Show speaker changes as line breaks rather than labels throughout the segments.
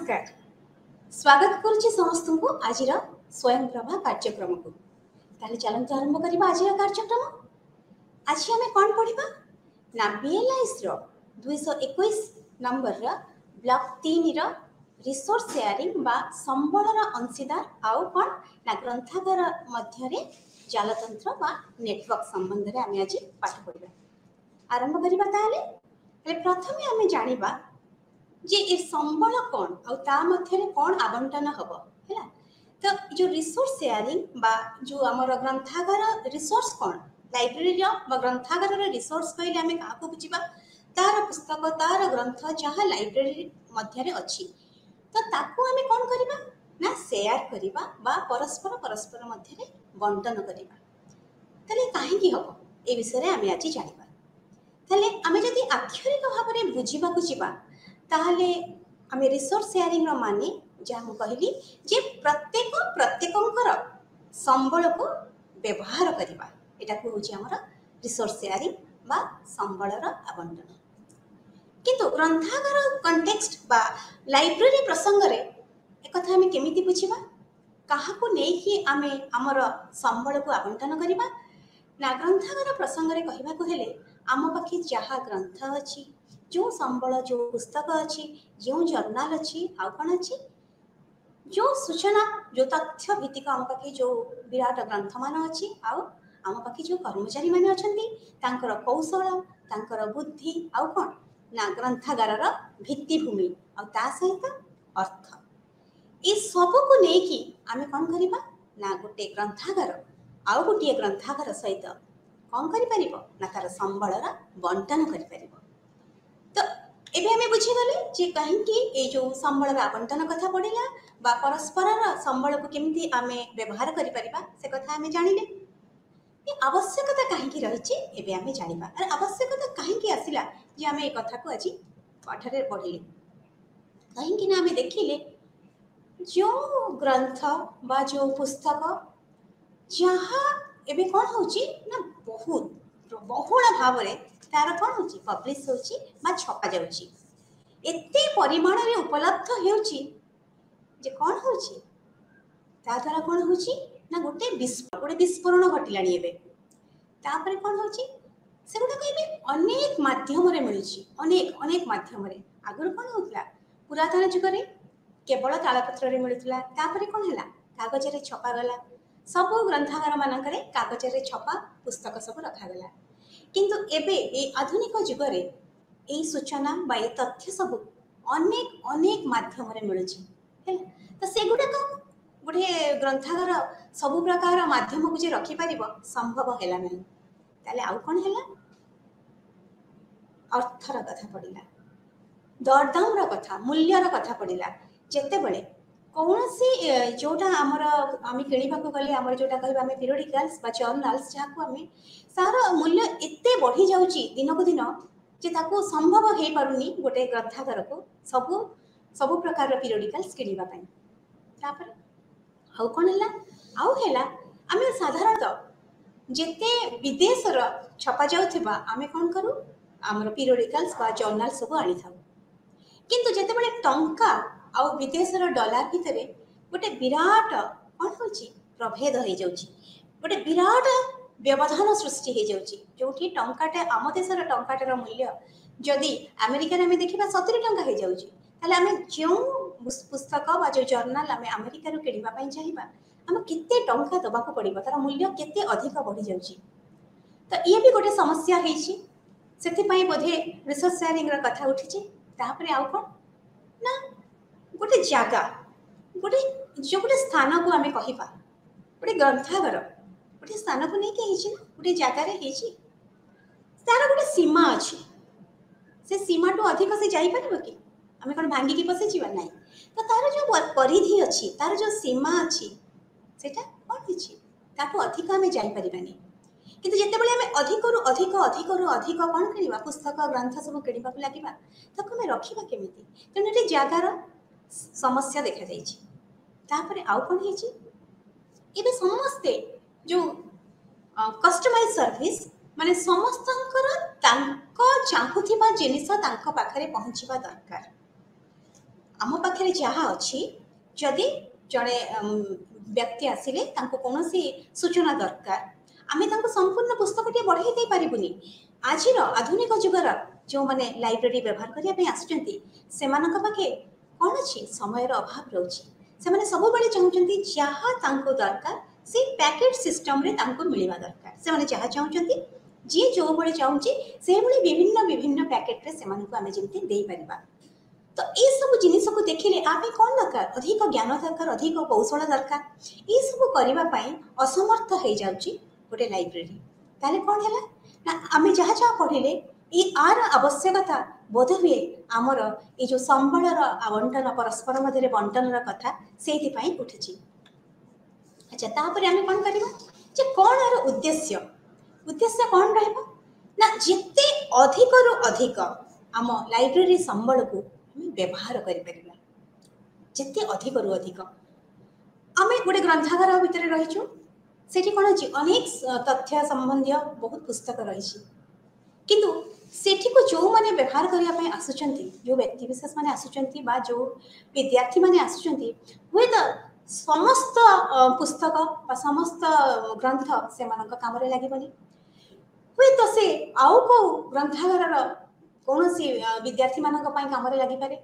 नमस्कार स्वागत करुच्ची समस्त को आज स्वयं प्रभा कार्यक्रम को ताले चलते आरंभ करबा आज कार्यक्रम। आज आम कौन पढ़ा ना बीएलआईएस रो 221 नंबर ब्लॉक 3 रो रिसोर्स शेयरिंग बा संबलर अंशीदार आउ कौन ना ग्रंथागार मध्य जालतंत्र बा नेटवर्क संबंध में आम आज पाठ पढ़ा आरंभ करबा। ताले प्रथमे आम जानिबा जे ए संबल कौन आ मध्य कौन आवंटन हम है। तो जो रिसोर्स शेयरिंग बा जो आमर ग्रंथागार रिसोर्स कौन लाइब्रेरी ग्रंथागार रिसोर्स कहले आम क्या बुझा तार पुस्तक तार ग्रंथ जहाँ लाइब्रेरी मध्य अच्छी तो ताकू आम कौन करवा ना शेयर करवा बा परस्पर परस्पर मध्य बंटन करवा। ताले कहीं हम ए विषय आम आज जाना ताले आम जदि आक्षरिक भाव में बुझा जावा ताहले आम रिसोर्स शेयरिंग माने जहाँ कहली जे प्रत्येक संबल को व्यवहार करवा एटा को होची हमर रिसोर्स शेयरिंग बा संबलर आवंटन। किंतु ग्रंथागार कंटेक्स्ट बा लाइब्रेरी प्रसंग रे एक कथा हम केमिति बुझिबा काहा को नै कि आमे हमर संबल को आवंटन करवा ना ग्रंथागार प्रसंग रे कहबा को हेले आम पाखे जहाँ ग्रंथ अछि जो संबल जो पुस्तक अच्छी जो जर्नाल अच्छी आउ कौन अच्छी जो सूचना जो तथ्य भित्तिक आम पाखे जो विराट ग्रंथ मान अच्छी आउ आम पाखे जो कर्मचारी मान अच्छा कौशल तांकर बुद्धि आउ कौन ना ग्रंथागार भित्तिभूमि आ सहित अर्थ ये सब को लेकिन आम कौन करवा ना गोटे ग्रंथागार आउ गोटे ग्रंथागार सहित कौन करि ना तार संबलर बंटन करि। तो एबे हमें बुझीगले जे कहीं ये जो संबल आवंटन कथा पड़ेगा बा परस्पर संबल को केमिति आमे व्यवहार करि परिबा से कथा हमें जानिले। ये आवश्यकता कहीं रही एबे हमें जानिबा अरे आवश्यकता कहीं आसिला जे हमें ए कथा को आज पाठरे पढ़िले कहीं ना हमें देखिले जो ग्रंथ बा जो पुस्तक जहाँ एबे कौन होची ना बहुत बहुल भाव में तार कौन होची पब्लिश होची बा छपा जाउची एते परिमाण रे उपलब्ध हेउची जे कौन होची ता द्वारा कौन होची ना गोटे विस्फोरण घटिलानी एबे तापर कौन होची से गुडा कहबे अनेक माध्यम रे मिलुची अनेक माध्यम रे आगुर कौन होतला पुरातन जुग रे केवल तालपत्र रे मिलुतला तापर कौन हला कागज रे छपा गला सब ग्रंथागार मानकरे कागज रे छपा पुस्तक सब रखा गला। किंतु एबे ए आधुनिक जुग रे ए सूचना बा ए तथ्य सब अनेक माध्यम रे मिलुची है तो से गुडा को गोटे ग्रंथागार सब प्रकार माध्यम को जे रखि परिबो संभव हैला नहीं ताले आउ कोन हैला अर्थर कथा पड़िला दरदाम रो कथा मूल्य रो कथा पड़िला जेते बेले कौन सी जोटा आमर आम किणवा गले आम जोटा कह पीरियडिकल्स बा जर्नाल्स जहाँ को आम सार मूल्य एते बढ़ी जाउची दिन को दिन जे ताको संभव हो पारुनी गोटे ग्रंथागार को सब प्रकार पीरियडिकल्स किणवा पई तापर आउ कोन हैला आउ हैला आम साधारणतः जेते विदेश छपा जाउथिबा आम कोन करू आमर पीरियडिकल्स बा जर्नाल सब आनी थाउ किंतु जेते बळे टंका आ विदेश डॉलर भितर गोटे विराट कौन हो प्रभेद हो जाउची गोटे विराट व्यवधान सृष्टि हो जाउची जोठी टंकाटे आम देशर टंकाटर मूल्य जदि अमेरिका में देखा 70 टंका हो जाउची ताले आमे जो पुस्तक बा जो जर्नाल आमे अमेरिका रो किणवा पई चाहिबा आम केते टंका दबा को पड़िबो तार मूल्य केते अधिक बढ़ी जाउची। तो ये भी गोटे समस्या हेची सेति पई बोधे रिसोर्स शेयरिंग रो कथा उठिची तापरे आउ कोन ना गोटे जगह गोटे जो गोटे स्थान को आम कहवा गोटे ग्रंथागार गोटे स्थान को लेकिन गोटे जगार तार गोटे सीमा अच्छी से सीमा टू अधिक से जापर कि आम कौन भांगिकी पशिजा ना तो तार जो परिधि अच्छी तार जो सीमा अच्छी सेटा कौन हो अधिक आम जापारानी किंतु जितेबाला आम अधिक अधिक कौन किणवा पुस्तक ग्रंथ सब किणवा लगे ताको आम रखा केमी तेणु ये जगार समस्या देखा जाइए आउ कौन है समस्ते जो कस्टमाइज सर्विस माने समस्त चाहूबा जिनिस पाखे पहुँचवा दरकार आम पाखे जहाँ अच्छी जदि जड़े व्यक्ति आसिले कौन सूचना दरकार आम संपूर्ण पुस्तक बढ़ाई दे पारूनी आज आधुनिक जुगर जो मैंने लाइब्रेरी व्यवहार करने पाखे कौन अच्छी समय अभाव रोचे से सब चाहते जहाँ दरकार से पैकेट सिस्टम रे मिलवा दरकार से जहाँ चाहते जी जो भाई चाहूँगी से विभिन्न विभिन्न पैकेट रे से आम जमी दे पार तो ये सब जिनिस को देखिले आप कौन दरकार अधिक ज्ञान दरकार अधिक कौशल दरकार ये सब करने असमर्थ हो जाऊँगी गोटे लाइब्रेरी ताले कौन है ना आम जहाँ जहाँ पढ़िले ये आर आवश्यकता बोध हुए आमर ये जो संबलर आवंटन परस्पर मध्य बंटन कथा से उठी अच्छा तापर आम कौन करवा कौन यार उद्देश्य उद्देश्य कौन रहा जिते अधिक रु अधिक आम लाइब्रेरी संबल को व्यवहार करें जिते अधिक रु अधिक आम गोटे ग्रंथागार भितर रहीचु से कौन अच्छी अनेक तथ्य संबंधी बहुत पुस्तक रही किंतु सेठी को जो माने व्यवहार करने आसुचंती जो व्यक्ति विशेष माने आसुचंती बा जो विद्यार्थी माने आसुचंती हुए तो समस्त पुस्तक बा समस्त ग्रंथ से मानक काम रे लागिबनी हुए तो से आउ को ग्रंथागार कौन सी विद्यार्थी मानक पई काम रे लागि पारे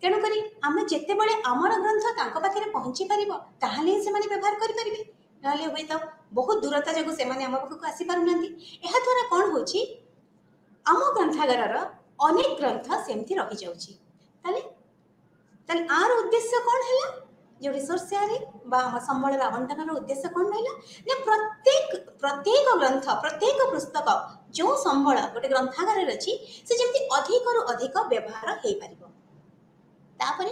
तेणुक आम जिते बड़े आमर ग्रंथ तांको पाखे पहुँची पार ताहले से माने व्यवहार करि परिबे नले हुए तो बहुत दूरता जगह से माने आम पाखक आसी पारुनांती एहा द्वारा कौन होची आम ग्रंथागार अनेक ग्रंथ सेमती रही जाउची ताले ताले आर उद्देश्य कौन है जो रिसोर्स शेयरिंग बा संबल आवंटन उद्देश्य कौन रहा ना प्रत्येक प्रत्येक ग्रंथ प्रत्येक पुस्तक जो संबल गोटे ग्रंथागार अच्छी से जमी अधिक रु अधिक व्यवहार हो पार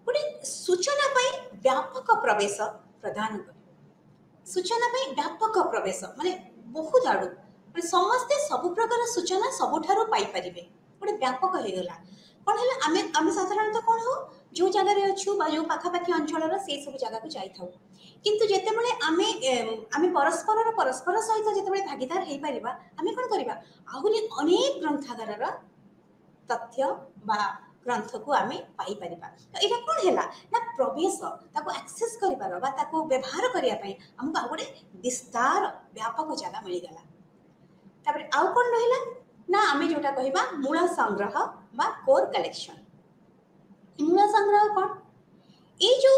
गोटे सूचना व्यापक प्रवेश प्रदान कर सूचना व्यापक प्रवेश माने बहुत आड़ू समस्ते सब प्रकार सूचना सबुठारु पाई परिबे गोटे व्यापक हो गला कौन है आमे आमे साधारणतः कौन हो जो जगह अच्छु जो पाखापाखि अंचल से सब जगह को जाई किंतु जेतेबेले आमे आमे परस्पर परस्पर सहित जेतेबेले भागीदार हो पारिबा आमे कोन करिबा आहुरी अनेक ग्रंथागार तथ्य बा ग्रंथ को आमे पाई परिबा तो एटा कोन हैला ना प्रवेश ताको एक्सेस करिबार बा ताको व्यवहार करिया पई हमको आ गोटे विस्तार व्यापक जगह मिल गला तापर आउ कोन रहिला ना आमे जोटा कहिबा मूल संग्रह बा कोर कलेक्शन मूल संग्रह कौन ये जो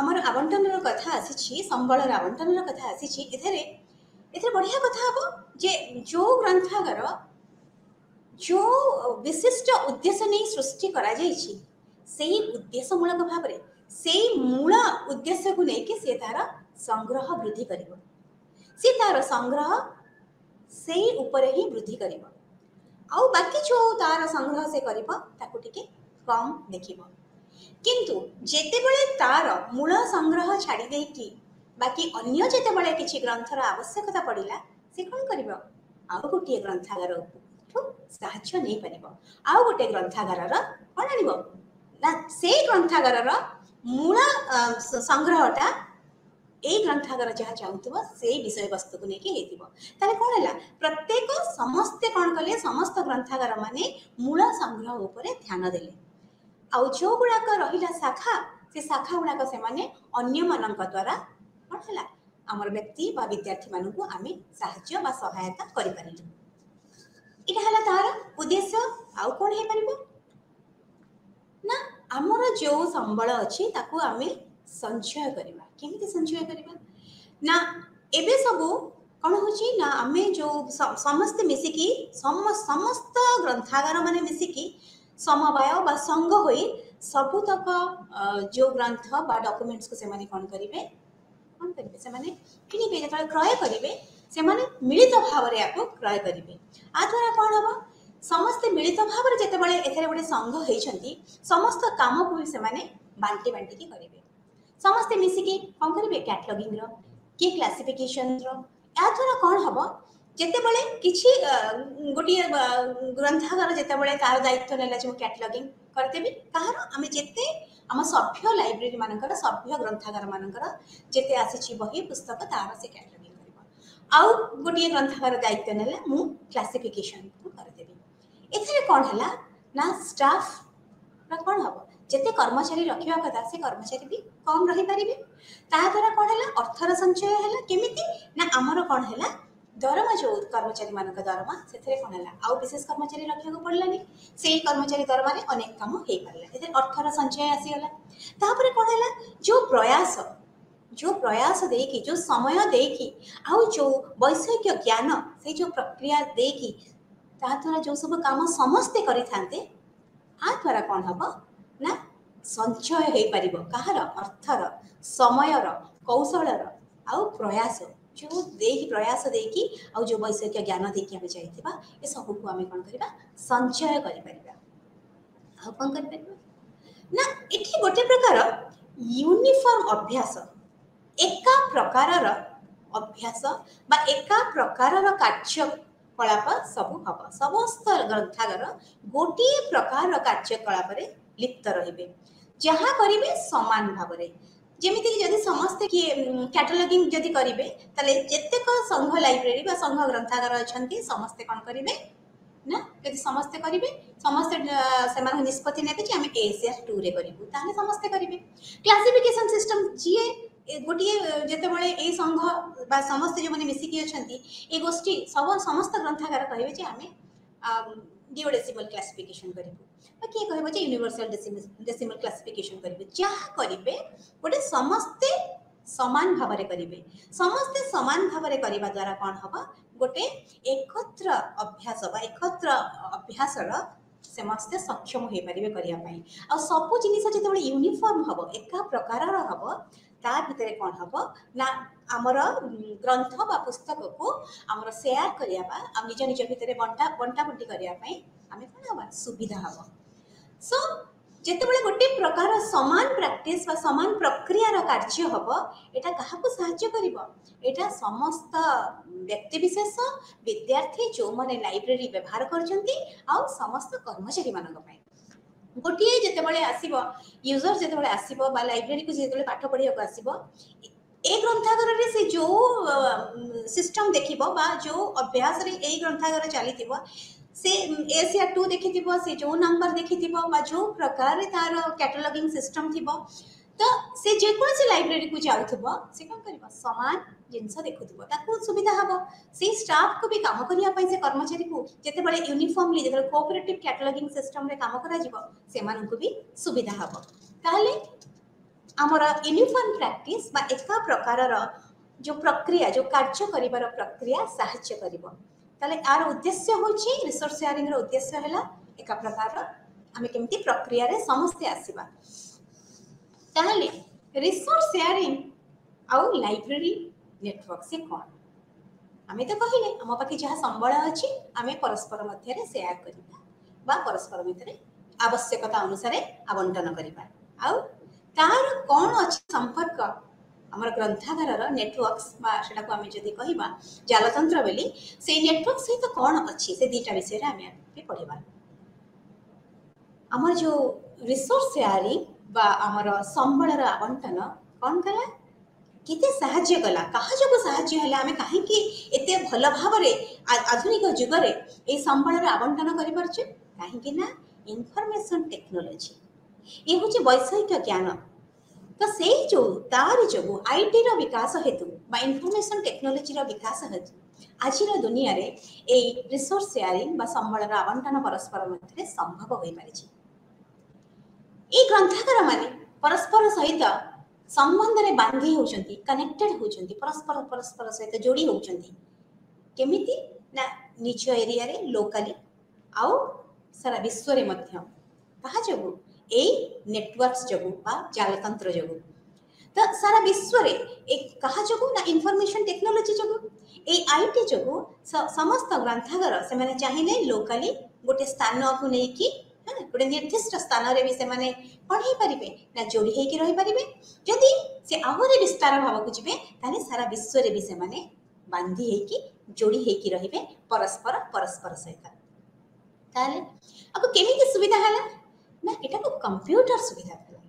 आमर आवंटन कथा आसी संबल आवंटन कथा आसी एथरे बढ़िया कथा हम जे जो ग्रंथागार जो विशिष्ट उद्देश्य नहीं सृष्टि करा जाइछि सेही उद्देश्यमूलक भाव में से मूल उद्देश्य को लेकिन से तार संग्रह वृद्धि करिवो से तार संग्रह से ऊपर ही वृद्धि करिवो आउ बाकी जो तार संग्रह से करिवो ताकू टिके कम देखिवो किंतु जेतेबेले तार मूल संग्रह छाड़ी देकी बाकी अन्य जेतेबेले किछि ग्रंथर आवश्यकता पड़िला से कोन करिवो आउ गोटे ग्रंथागार साहाय्य नहीं पारिबो आउ गोटे ग्रंथागार कोन आनिबो ना से ग्रंथागार मूल संग्रहटा ए ग्रंथागार जहाँ चाहूब से विषय वस्तु को लेकिन ताले कौन है प्रत्येक समस्ते कौन कले समस्त ग्रंथागार माने मूल संग्रह उपर ध्यान देले आउ जो गुड़ाक रहिला शाखा से शाखा गुड़ाक से माने अन्य मानक द्वारा कौन है आमर व्यक्ति बा विद्यार्थी मानू को आम साहाय्य बा सहायता करि परिलु इटा हला तार उद्देश्य आउ कौन है परिबो ना आमर जो संबल अछि ताकू आमे संचय करवा केमिति संचय करवा ना एबे सबू कौन होची ना आमे जो समस्त मिसिकी समस्त ग्रंथागार माने मिसिकी समवाय बा संग होई सबुतक जो ग्रंथ बा डॉक्यूमेंट्स को से माने कौन करिवे से माने किनिबे जेतले क्रय करिवे से माने मिलित भाव रे आपको क्रय करिवे आ द्वारा कौन हबो समस्त मिलित भाव रे जेते बळे एथरे गोटे संघ हेइछंती समस्त काम को से माने बांटी बांटी की करिवे समस्त मिसिकी कौन करिवे कैटलॉगिंग रो कि क्लासिफिकेशन रो आ द्वारा कौन हबो जेते बळे किछि गोटी ग्रंथागार जेते बळे कार दायित्व नेला जे कैटलॉगिंग करतेबी कहार आमे जेते आम सभ्य लाइब्रेरी मानकर सभ्य ग्रंथागार मानकर जेते आसी बही पुस्तक तार से कैटलॉगिंग करबो आउ गोटी ग्रंथागार दायित्व नेला मु क्लासिफिकेशन को करदेबी एथरे कोन हला ना स्टाफ रा कोन हबो ଯେତେ କର୍ମଚାରୀ ରଖିବା କଥା ସେ କର୍ମଚାରୀ ବି କମ୍ ରହିପାରିବେ। ତାହା ଦ୍ୱାରା କ'ଣ ହେଲା, ଅର୍ଥର ସଞ୍ଚୟ ହେଲା। କେମିତି ନା ଆମର କ'ଣ ହେଲା, ଦରମା ଯେଉଁ କର୍ମଚାରୀମାନଙ୍କ ଦରମା ସେଥିରେ କ'ଣ ହେଲା, ଆଉ ବିଶେଷ କର୍ମଚାରୀ ରଖିବାକୁ ପଡ଼ିଲାନି। ସେଇ କର୍ମଚାରୀ ଦରମାରେ ଅନେକ କାମ ହେଇପାରିଲା, ଏଥିରେ ଅର୍ଥର ସଞ୍ଚୟ ଆସିଗଲା। ତାପରେ କ'ଣ ହେଲା, ଯେଉଁ ପ୍ରୟାସ ଦେଇକି, ଯେଉଁ ସମୟ ଦେଇକି, ଆଉ ଯେଉଁ ବୈଷୟିକ ଜ୍ଞାନ, ସେଇ ଯେଉଁ ପ୍ରକ୍ରିୟା ଦେଇକି ତାଦ୍ୱାରା ଯେଉଁ ସବୁ କାମ ସମସ୍ତେ କରିଥାନ୍ତେ, ଆ ଦ୍ୱାରା କ'ଣ ହେବ ନା ସଞ୍ଚୟ ହେଇପାରିବ। କାହାର? ଅର୍ଥର, ସମୟର, କୌଶଳର ଆଉ ପ୍ରୟାସ, ଯେଉଁ ପ୍ରୟାସ ଦେଇକି ଆଉ ଯେଉଁ ବୈଷୟିକ ଜ୍ଞାନ ଦେଇକି ଆମେ ଯାଇଥିବା, ଏସବୁକୁ ଆମେ କ'ଣ କରିବା, ସଞ୍ଚୟ କରିପାରିବା। ଆଉ କ'ଣ କରିପାରିବା ନା, ଏଠି ଗୋଟେ ପ୍ରକାର ୟୁନିଫର୍ମ ଅଭ୍ୟାସ, ଏକା ପ୍ରକାରର ଅଭ୍ୟାସ ବା ଏକା ପ୍ରକାରର କାର୍ଯ୍ୟକଳାପ ସବୁ ହବ। ସମସ୍ତ ଗ୍ରନ୍ଥାଗାର ଗୋଟିଏ ପ୍ରକାର କାର୍ଯ୍ୟକଳାପରେ ଲିପ୍ତ ରହିବେ, ଯାହା କରିବେ ସମାନ ଭାବରେ। ଯେମିତିକି ଯଦି ସମସ୍ତେ କିଏ କ୍ୟାଟାଲଗିଂ ଯଦି କରିବେ, ତାହେଲେ ଯେତେକ ସଂଘ ଲାଇବ୍ରେରୀ ବା ସଂଘ ଗ୍ରନ୍ଥାଗାର ଅଛନ୍ତି ସମସ୍ତେ କ'ଣ କରିବେ ନା, ଯଦି ସମସ୍ତେ କରିବେ, ସମସ୍ତେ ସେମାନଙ୍କୁ ନିଷ୍ପତ୍ତି ନେବେ ଯେ ଆମେ ASR 2ରେ କରିବୁ, ତାହେଲେ ସମସ୍ତେ କରିବେ। କ୍ଲାସିଫିକେସନ ସିଷ୍ଟମ, ଯିଏ ଗୋଟିଏ ଯେତେବେଳେ ଏଇ ସଂଘ ବା ସମସ୍ତେ ଯେଉଁମାନେ ମିଶିକି ଅଛନ୍ତି ଏ ଗୋଷ୍ଠୀ ସମସ୍ତ ଗ୍ରନ୍ଥାଗାର କହିବେ ଯେ ଆମେ ଡିଓଡେସିମାଲ କ୍ଲାସିଫିକେସନ କରିବୁ, ବା କିଏ କହିବ ଯେ ୟୁନିଭର୍ସାଲ ଡେସିମାଲ କ୍ଲାସିଫିକେସନ କରିବୁ। ଯାହା କରିବେ ଗୋଟେ ସମସ୍ତେ ସମାନ ଭାବରେ କରିବେ। ସମସ୍ତେ ସମାନ ଭାବରେ କରିବା ଦ୍ୱାରା କ'ଣ ହେବ, ଗୋଟେ ଏକତ୍ର ଅଭ୍ୟାସ ବା ଏକତ୍ର ଅଭ୍ୟାସର ସମସ୍ତେ ସକ୍ଷମ ହୋଇପାରିବେ କରିବା ପାଇଁ। ଆଉ ସବୁ ଜିନିଷ ଯେତେବେଳେ ୟୁନିଫର୍ମ ହେବ, ଏକା ପ୍ରକାରର ହେବ, ତା ଭିତରେ କ'ଣ ହେବ ନା ଆମର ଗ୍ରନ୍ଥ ବା ପୁସ୍ତକକୁ ଆମର ସେୟାର କରିବା ଆଉ ନିଜ ନିଜ ଭିତରେ ବଣ୍ଟାବଣ୍ଟି କରିବା ପାଇଁ ଆମେ କ'ଣ ହେବା, ସୁବିଧା ହେବ। ସୋ ଯେତେବେଳେ ଗୋଟେ ପ୍ରକାର ସମାନ ପ୍ରାକ୍ଟିସ୍ ବା ସମାନ ପ୍ରକ୍ରିୟାର କାର୍ଯ୍ୟ ହେବ, ଏଇଟା କାହାକୁ ସାହାଯ୍ୟ କରିବ, ଏଇଟା ସମସ୍ତ ବ୍ୟକ୍ତିବିଶେଷ, ବିଦ୍ୟାର୍ଥୀ, ଯେଉଁମାନେ ଲାଇବ୍ରେରୀ ବ୍ୟବହାର କରୁଛନ୍ତି, ଆଉ ସମସ୍ତ କର୍ମଚାରୀମାନଙ୍କ ପାଇଁ। ଗୋଟିଏ ଯେତେବେଳେ ଆସିବ ୟୁଜର, ଯେତେବେଳେ ଆସିବ ବା ଲାଇବ୍ରେରୀକୁ ଯେତେବେଳେ ପାଠ ପଢ଼ିବାକୁ ଆସିବ, ଏ ଗ୍ରନ୍ଥାଗାରରେ ସେ ଯେଉଁ ସିଷ୍ଟମ ଦେଖିବ ବା ଯେଉଁ ଅଭ୍ୟାସରେ ଏଇ ଗ୍ରନ୍ଥାଗାର ଚାଲିଥିବ, ସେ ASR 2 ଦେଖିଥିବ, ସେ ଯେଉଁ ନମ୍ବର ଦେଖିଥିବ ବା ଯେଉଁ ପ୍ରକାରରେ ତାର କ୍ୟାଟାଲଗିଂ ସିଷ୍ଟମ ଥିବ, ତ ସେ ଯେକୌଣସି ଲାଇବ୍ରେରୀକୁ ଯାଉଥିବ ସେ କ'ଣ କରିବ, ସମାନ ଜିନିଷ ଦେଖୁଥିବ, ତାକୁ ସୁବିଧା ହେବ। ସେଇ ଷ୍ଟାଫକୁ ବି କାମ କରିବା ପାଇଁ, ସେ କର୍ମଚାରୀକୁ ଯେତେବେଳେ ୟୁନିଫର୍ମଲି, ଯେତେବେଳେ କୋଅପରେଟିଭ କ୍ୟାଟାଲଗିଂ ସିଷ୍ଟମରେ କାମ କରାଯିବ, ସେମାନଙ୍କୁ ବି ସୁବିଧା ହେବ। ତାହେଲେ ଆମର ୟୁନିଫର୍ମ ପ୍ରାକ୍ଟିସ୍ ବା ଏକା ପ୍ରକାରର ଯେଉଁ ପ୍ରକ୍ରିୟା, ଯେଉଁ କାର୍ଯ୍ୟ କରିବାର ପ୍ରକ୍ରିୟା ସାହାଯ୍ୟ କରିବ। ତାହେଲେ ଆର ଉଦ୍ଦେଶ୍ୟ ହେଉଛି, ରିସୋର୍ସ ସେୟାରିଂର ଉଦ୍ଦେଶ୍ୟ ହେଲା ଏକା ପ୍ରକାରର ଆମେ କେମିତି ପ୍ରକ୍ରିୟାରେ ସମସ୍ତେ ଆସିବା। ତାହେଲେ ରିସୋର୍ସ ସେୟାରିଂ ଆଉ ଲାଇବ୍ରେରୀ ନେଟୱାର୍କ ସେ କ'ଣ? ଆମେ ତ କହିଲେ ଆମ ପାଖେ ଯାହା ସମ୍ବଳ ଅଛି ଆମେ ପରସ୍ପର ମଧ୍ୟରେ ସେୟାର କରିବା ବା ପରସ୍ପର ଭିତରେ ଆବଶ୍ୟକତା ଅନୁସାରେ ଆବଣ୍ଟନ କରିବା। ଆଉ ତାର କ'ଣ ଅଛି ସମ୍ପର୍କ ଆମର ଗ୍ରନ୍ଥାଗାରର ନେଟୱାର୍କସ୍ ବା ସେଟାକୁ ଆମେ ଯଦି କହିବା ଜାଲତନ୍ତ୍ର ବୋଲି, ସେଇ ନେଟୱାର୍କ ସହିତ କ'ଣ ଅଛି, ସେ ଦୁଇଟା ବିଷୟରେ ଆମେ ପଢ଼ିବା। ଆମର ଯେଉଁ ରିସୋର୍ସ ସେୟାରିଂ ବା ଆମର ସମ୍ବଳର ଆବଣ୍ଟନ କ'ଣ କଲା, କେତେ ସାହାଯ୍ୟ କଲା, କାହା ଯୋଗୁଁ ସାହାଯ୍ୟ ହେଲା, ଆମେ କାହିଁକି ଏତେ ଭଲ ଭାବରେ ଆଧୁନିକ ଯୁଗରେ ଏହି ସମ୍ବଳର ଆବଣ୍ଟନ କରିପାରୁଛେ, କାହିଁକି ନା ଇନଫର୍ମେସନ ଟେକ୍ନୋଲୋଜି, ଏ ହେଉଛି ବୈଷୟିକ ଜ୍ଞାନ। ତ ସେଇ ଯେଉଁ ତାରି ଯୋଗୁଁ ଆଇଟିର ବିକାଶ ହେତୁ ବା ଇନଫର୍ମେସନ ଟେକ୍ନୋଲୋଜିର ବିକାଶ ହେତୁ ଆଜିର ଦୁନିଆରେ ଏଇ ରିସୋର୍ସ ସେୟାରିଂ ବା ସମ୍ବଳର ଆବଣ୍ଟନ ପରସ୍ପର ମଧ୍ୟରେ ସମ୍ଭବ ହୋଇପାରିଛି। এই ଗ୍ରନ୍ଥାଗାର ମାନେ ପରସ୍ପର ସହିତ ସମ୍ବନ୍ଧରେ ବାନ୍ଧି ହେଉଛନ୍ତି, କନେକ୍ଟେଡ୍ ହେଉଛନ୍ତି, ପରସ୍ପର ସହିତ ଯୋଡ଼ି ହେଉଛନ୍ତି। କେମିତି ନା ନିଜ ଏରିଆରେ ଲୋକାଲି ଆଉ ସାରା ବିଶ୍ୱରେ ମଧ୍ୟ। କାହା ଯୋଗୁଁ? ଏଇ ନେଟୱାର୍କସ୍ ଯୋଗୁଁ ବା ଜାଲତନ୍ତ୍ର ଯୋଗୁଁ। ତ ସାରା ବିଶ୍ୱରେ କାହା ଯୋଗୁଁ ନା ଇନଫର୍ମେସନ ଟେକ୍ନୋଲୋଜି ଯୋଗୁଁ, ଏଇ ଆଇଟି ଯୋଗୁଁ ସମସ୍ତ ଗ୍ରନ୍ଥାଗାର ସେମାନେ ଚାହିଁଲେ ଲୋକାଲି ଗୋଟେ ସ୍ଥାନକୁ ନେଇକି ଗୋଟେ ନିର୍ଦ୍ଦିଷ୍ଟ ସ୍ଥାନରେ ବି ସେମାନେ କ'ଣ ହେଇପାରିବେ ନା ଯୋଡ଼ି ହେଇକି ରହିପାରିବେ। ଯଦି ସେ ଆହୁରି ବିସ୍ତାର ଭାବକୁ ଯିବେ, ତାହେଲେ ସାରା ବିଶ୍ୱରେ ବି ସେମାନେ ବାନ୍ଧି ହେଇକି ଯୋଡ଼ି ହେଇକି ରହିବେ ପରସ୍ପର ସହିତ। ତାହେଲେ ଆକୁ କେମିତି ସୁବିଧା ହେଲା ନା ଏଟାକୁ କମ୍ପ୍ୟୁଟର ସୁବିଧା କଲା।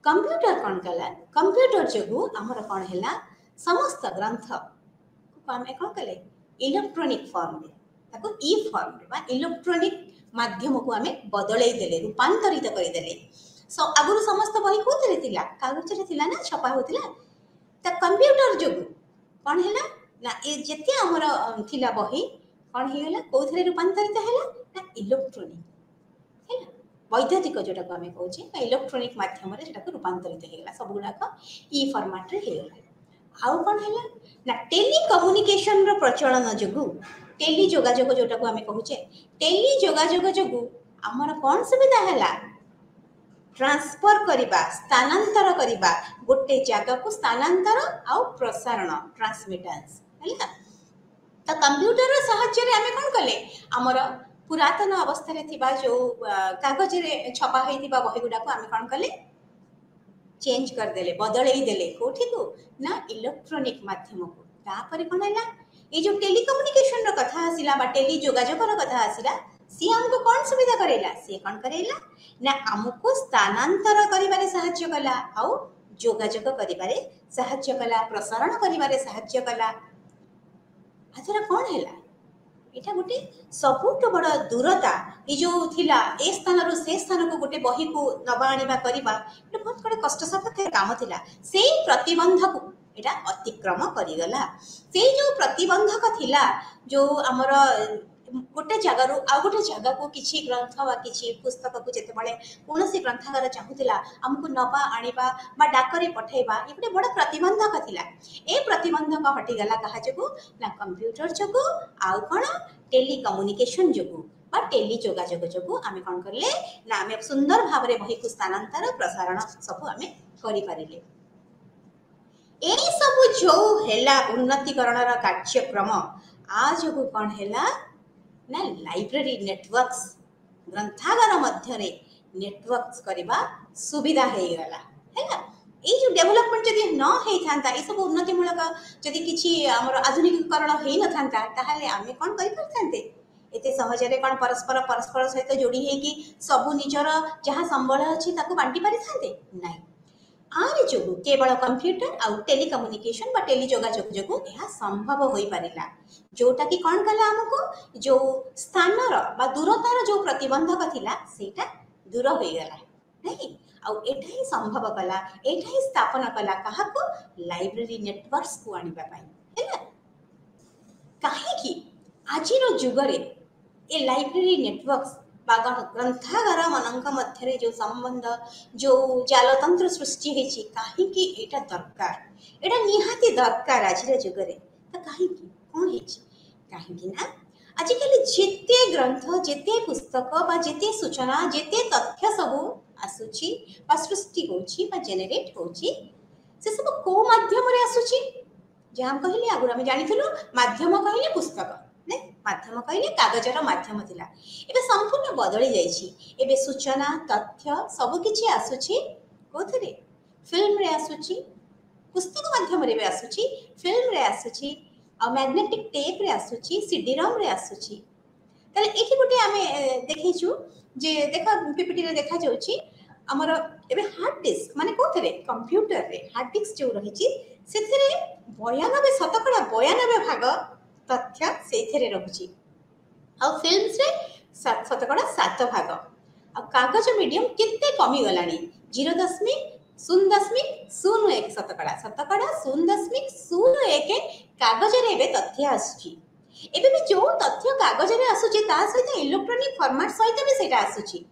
କମ୍ପ୍ୟୁଟର କ'ଣ କଲା, କମ୍ପ୍ୟୁଟର ଯୋଗୁଁ ଆମର କ'ଣ ହେଲା, ସମସ୍ତ ଗ୍ରନ୍ଥକୁ ଆମେ କ'ଣ କଲେ, ଇଲେକ୍ଟ୍ରୋନିକ ଫର୍ମରେ, ତାକୁ ଇ ଫର୍ମରେ ବା ଇଲେକ୍ଟ୍ରୋନିକ ମାଧ୍ୟମକୁ ଆମେ ବଦଳେଇ ଦେଲେ, ରୂପାନ୍ତରିତ କରିଦେଲେ। आगुरी समस्त बही कोथिरे थिला कागज रे थिला ना छपा होतिला त कंप्यूटर जोगु कौन है ना ये जेते हमर थिला बही कौन हे गला कोथिरे रूपांतरित हैला ना इलेक्ट्रॉनिक है वैद्युतिक जोटा को आम कहे इलेक्ट्रोनिक मध्यम रूपांतरित होगा सब गुड़ाक ई फर्माट आउ कौन है ना टेलीकम्युनिकेशन प्रचलन जो टेली जोगाजोग जोटा को आम कहे टेली जोगाजोग जो आमर कौन सुविधा है ट्रांसफर करवा स्थानांतर करवा गोटे जगह को स्थानांतर आउ प्रसारण ट्रांसमिटेंस है तो कंप्यूटर साहाय्य आम कौन कले आमर पुरातन अवस्था जो कागज रे छपा होता बही गुड़ाक आम कौन कले चेंज करदे बदल देले कौटी को ना इलेक्ट्रोनिक माध्यम को तापर कौन है ये जो टेलीकम्युनिकेशन कथा आसला टेली जोगाजोग कथा आसला सी हमको कौन सुविधा करेला सी कौन करेला ना हमको स्थानांतर करिबारे सहाय्य कला आउ जोगाजोग करिबारे सहाय्य कला प्रसारण करिबारे सहाय्य कला आथरा कौन हैला एटा गोटे सबुठ बड़ दूरता ये जो थिला ए स्थान रु से स्थान को गोटे बही को नबा आनिबा करिबा एटा बहुत बड़ कष्ट साध्य काम थिला सेही प्रतिबंधक एटा अतिक्रम करिगला से जो प्रतिबंधक थिला जो हमर गोटे जगार आ गोटे जगह को किसी ग्रंथ बा किसी पुस्तक को जिते बड़े कौन सी ग्रंथगार चाहूला आमको नवा आनिबा बा डाकरे पठेबा ये गोटे बड़ प्रतिबंधक थिला ए प्रतिबंधक हटिगला कहा जोगु ना कंप्यूटर जोगु आउ कौन टेलीकम्युनिकेशन जोगु बा टेली जोगाजोग जोगु आमे कौन करले ना आमे सुंदर भाव रे बही को स्थानांतर प्रसारण सब आमे करि पारिले ए सब जो हेला उन्नतिकरण रा कार्यक्रम आ जोगु कौन हेला ना लाइब्रेरी नेटवर्क्स ग्रंथागार मध्य नेटवर्क्स करवा सुविधा हो गला है ना ये जो डेवलपमेंट जदि न होता ये सब उन्नतिमूलक जदि किसी आमर आधुनिकीकरण हो न था ताहले आमे कौन कर पारते एते सहजरे कौन परस्पर परस्पर सहित जोड़ी है सबू निजर जहाँ संबल अच्छी बांटी पारि थांते नहीं आर जो केवल कंप्यूटर आउ टेलीकम्युनिकेशन बा टेली जोगाजोग जो यह संभव हो पारिला जोटा कि कौन कला हमको जो स्थानर बा दूरतार जो प्रतिबंधक थिला सेटा दूर हो गला नहीं आउ एटा ही संभव कला एटा ही स्थापना कला कहा को लाइब्रेरी नेटवर्क्स को आनिबा पाई है काहे कि आजिरो जुगरे ए लाइब्रेरी नेटवर्क्स ग्रंथागार मानक मध्य जो संबंध जो जालतंत्र सृष्टि होती कहीं एटा दरकार एटा निहाती दरकार आज जुगरे तो कहीं कौन कहीं ना आजिकल जिते ग्रंथ जिते पुस्तक बा जिते सूचना जिते तथ्य सब आसुची बा सृष्टि होची बा जेनेरेट होची से सब को माध्यम रे आसुची जहाँ कहले आगुर आम जानिथिलु माध्यम कहले पुस्तक ने माध्यम कहले कागजर माध्यम थिला एबे संपूर्ण बदली जाइछि एबे सूचना तथ्य सब किछि आसुछि कोथरे फिल्म रे आसुछि पुस्तक माध्यम रे आसुछि फिल्म रे आसुछि आ मैग्नेटिक टेप रे आसुछि सीडी रोम रे आसुछि तले एठी गोटे आमे देखैछु जे देखा पीपीटी रे देखा जाउछि हमर एबे हार्ड डिस्क माने कोथरे कंप्यूटर रे हार्ड डिस्क जो रहिछि सेथिरे 92% भाग तथ्य से रहुची आ फिल्म्स रे 7% भाग आ कागज मीडियम कितने कमी गलानी 0.01% कागज रे एबे तथ्य आसुची एबे भी जो तथ्य कागज रे आसुची ता सहित इलेक्ट्रॉनिक फॉर्मेट सहित भी सेटा आसुची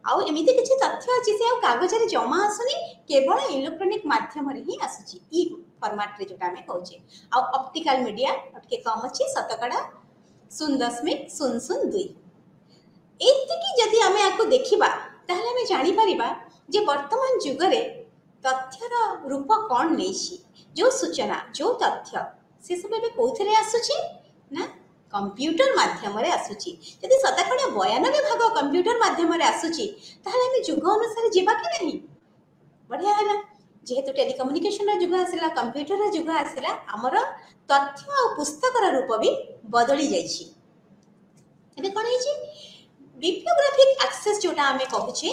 आउ एमिति किछि तथ्य अछि से कागज रे जमा आसुनी केवल इलेक्ट्रॉनिक माध्यम रे ही आसुची ई फॉर्मेट रे जोटा हमें कहूचे आ ऑप्टिकल मीडिया के कम अछि 0.002 एतिकी जदि आमे आको देखिबा ताहले हमें जानि परिबा जे वर्तमान जुगरे तथ्यर रूप कौन नैछि जो सूचना जो तथ्य से सब एबे कोथरे आसुची ना कंप्यूटर माध्यम रे आसुची यदि 92% भाग कंप्यूटर माध्यम रे आसुची ताहले हमें जुग अनुसार जीवा कि नहीं बढ़िया है जेहेतु टेलीकम्युनिकेशन जुग आसला कंप्यूटर जुग आसला आमर तथ्य और पुस्तकर रूप भी बदली जाइछि एबे कोन हिछि बिब्लियोग्राफिक एक्सेस जोटा आमे कहूचे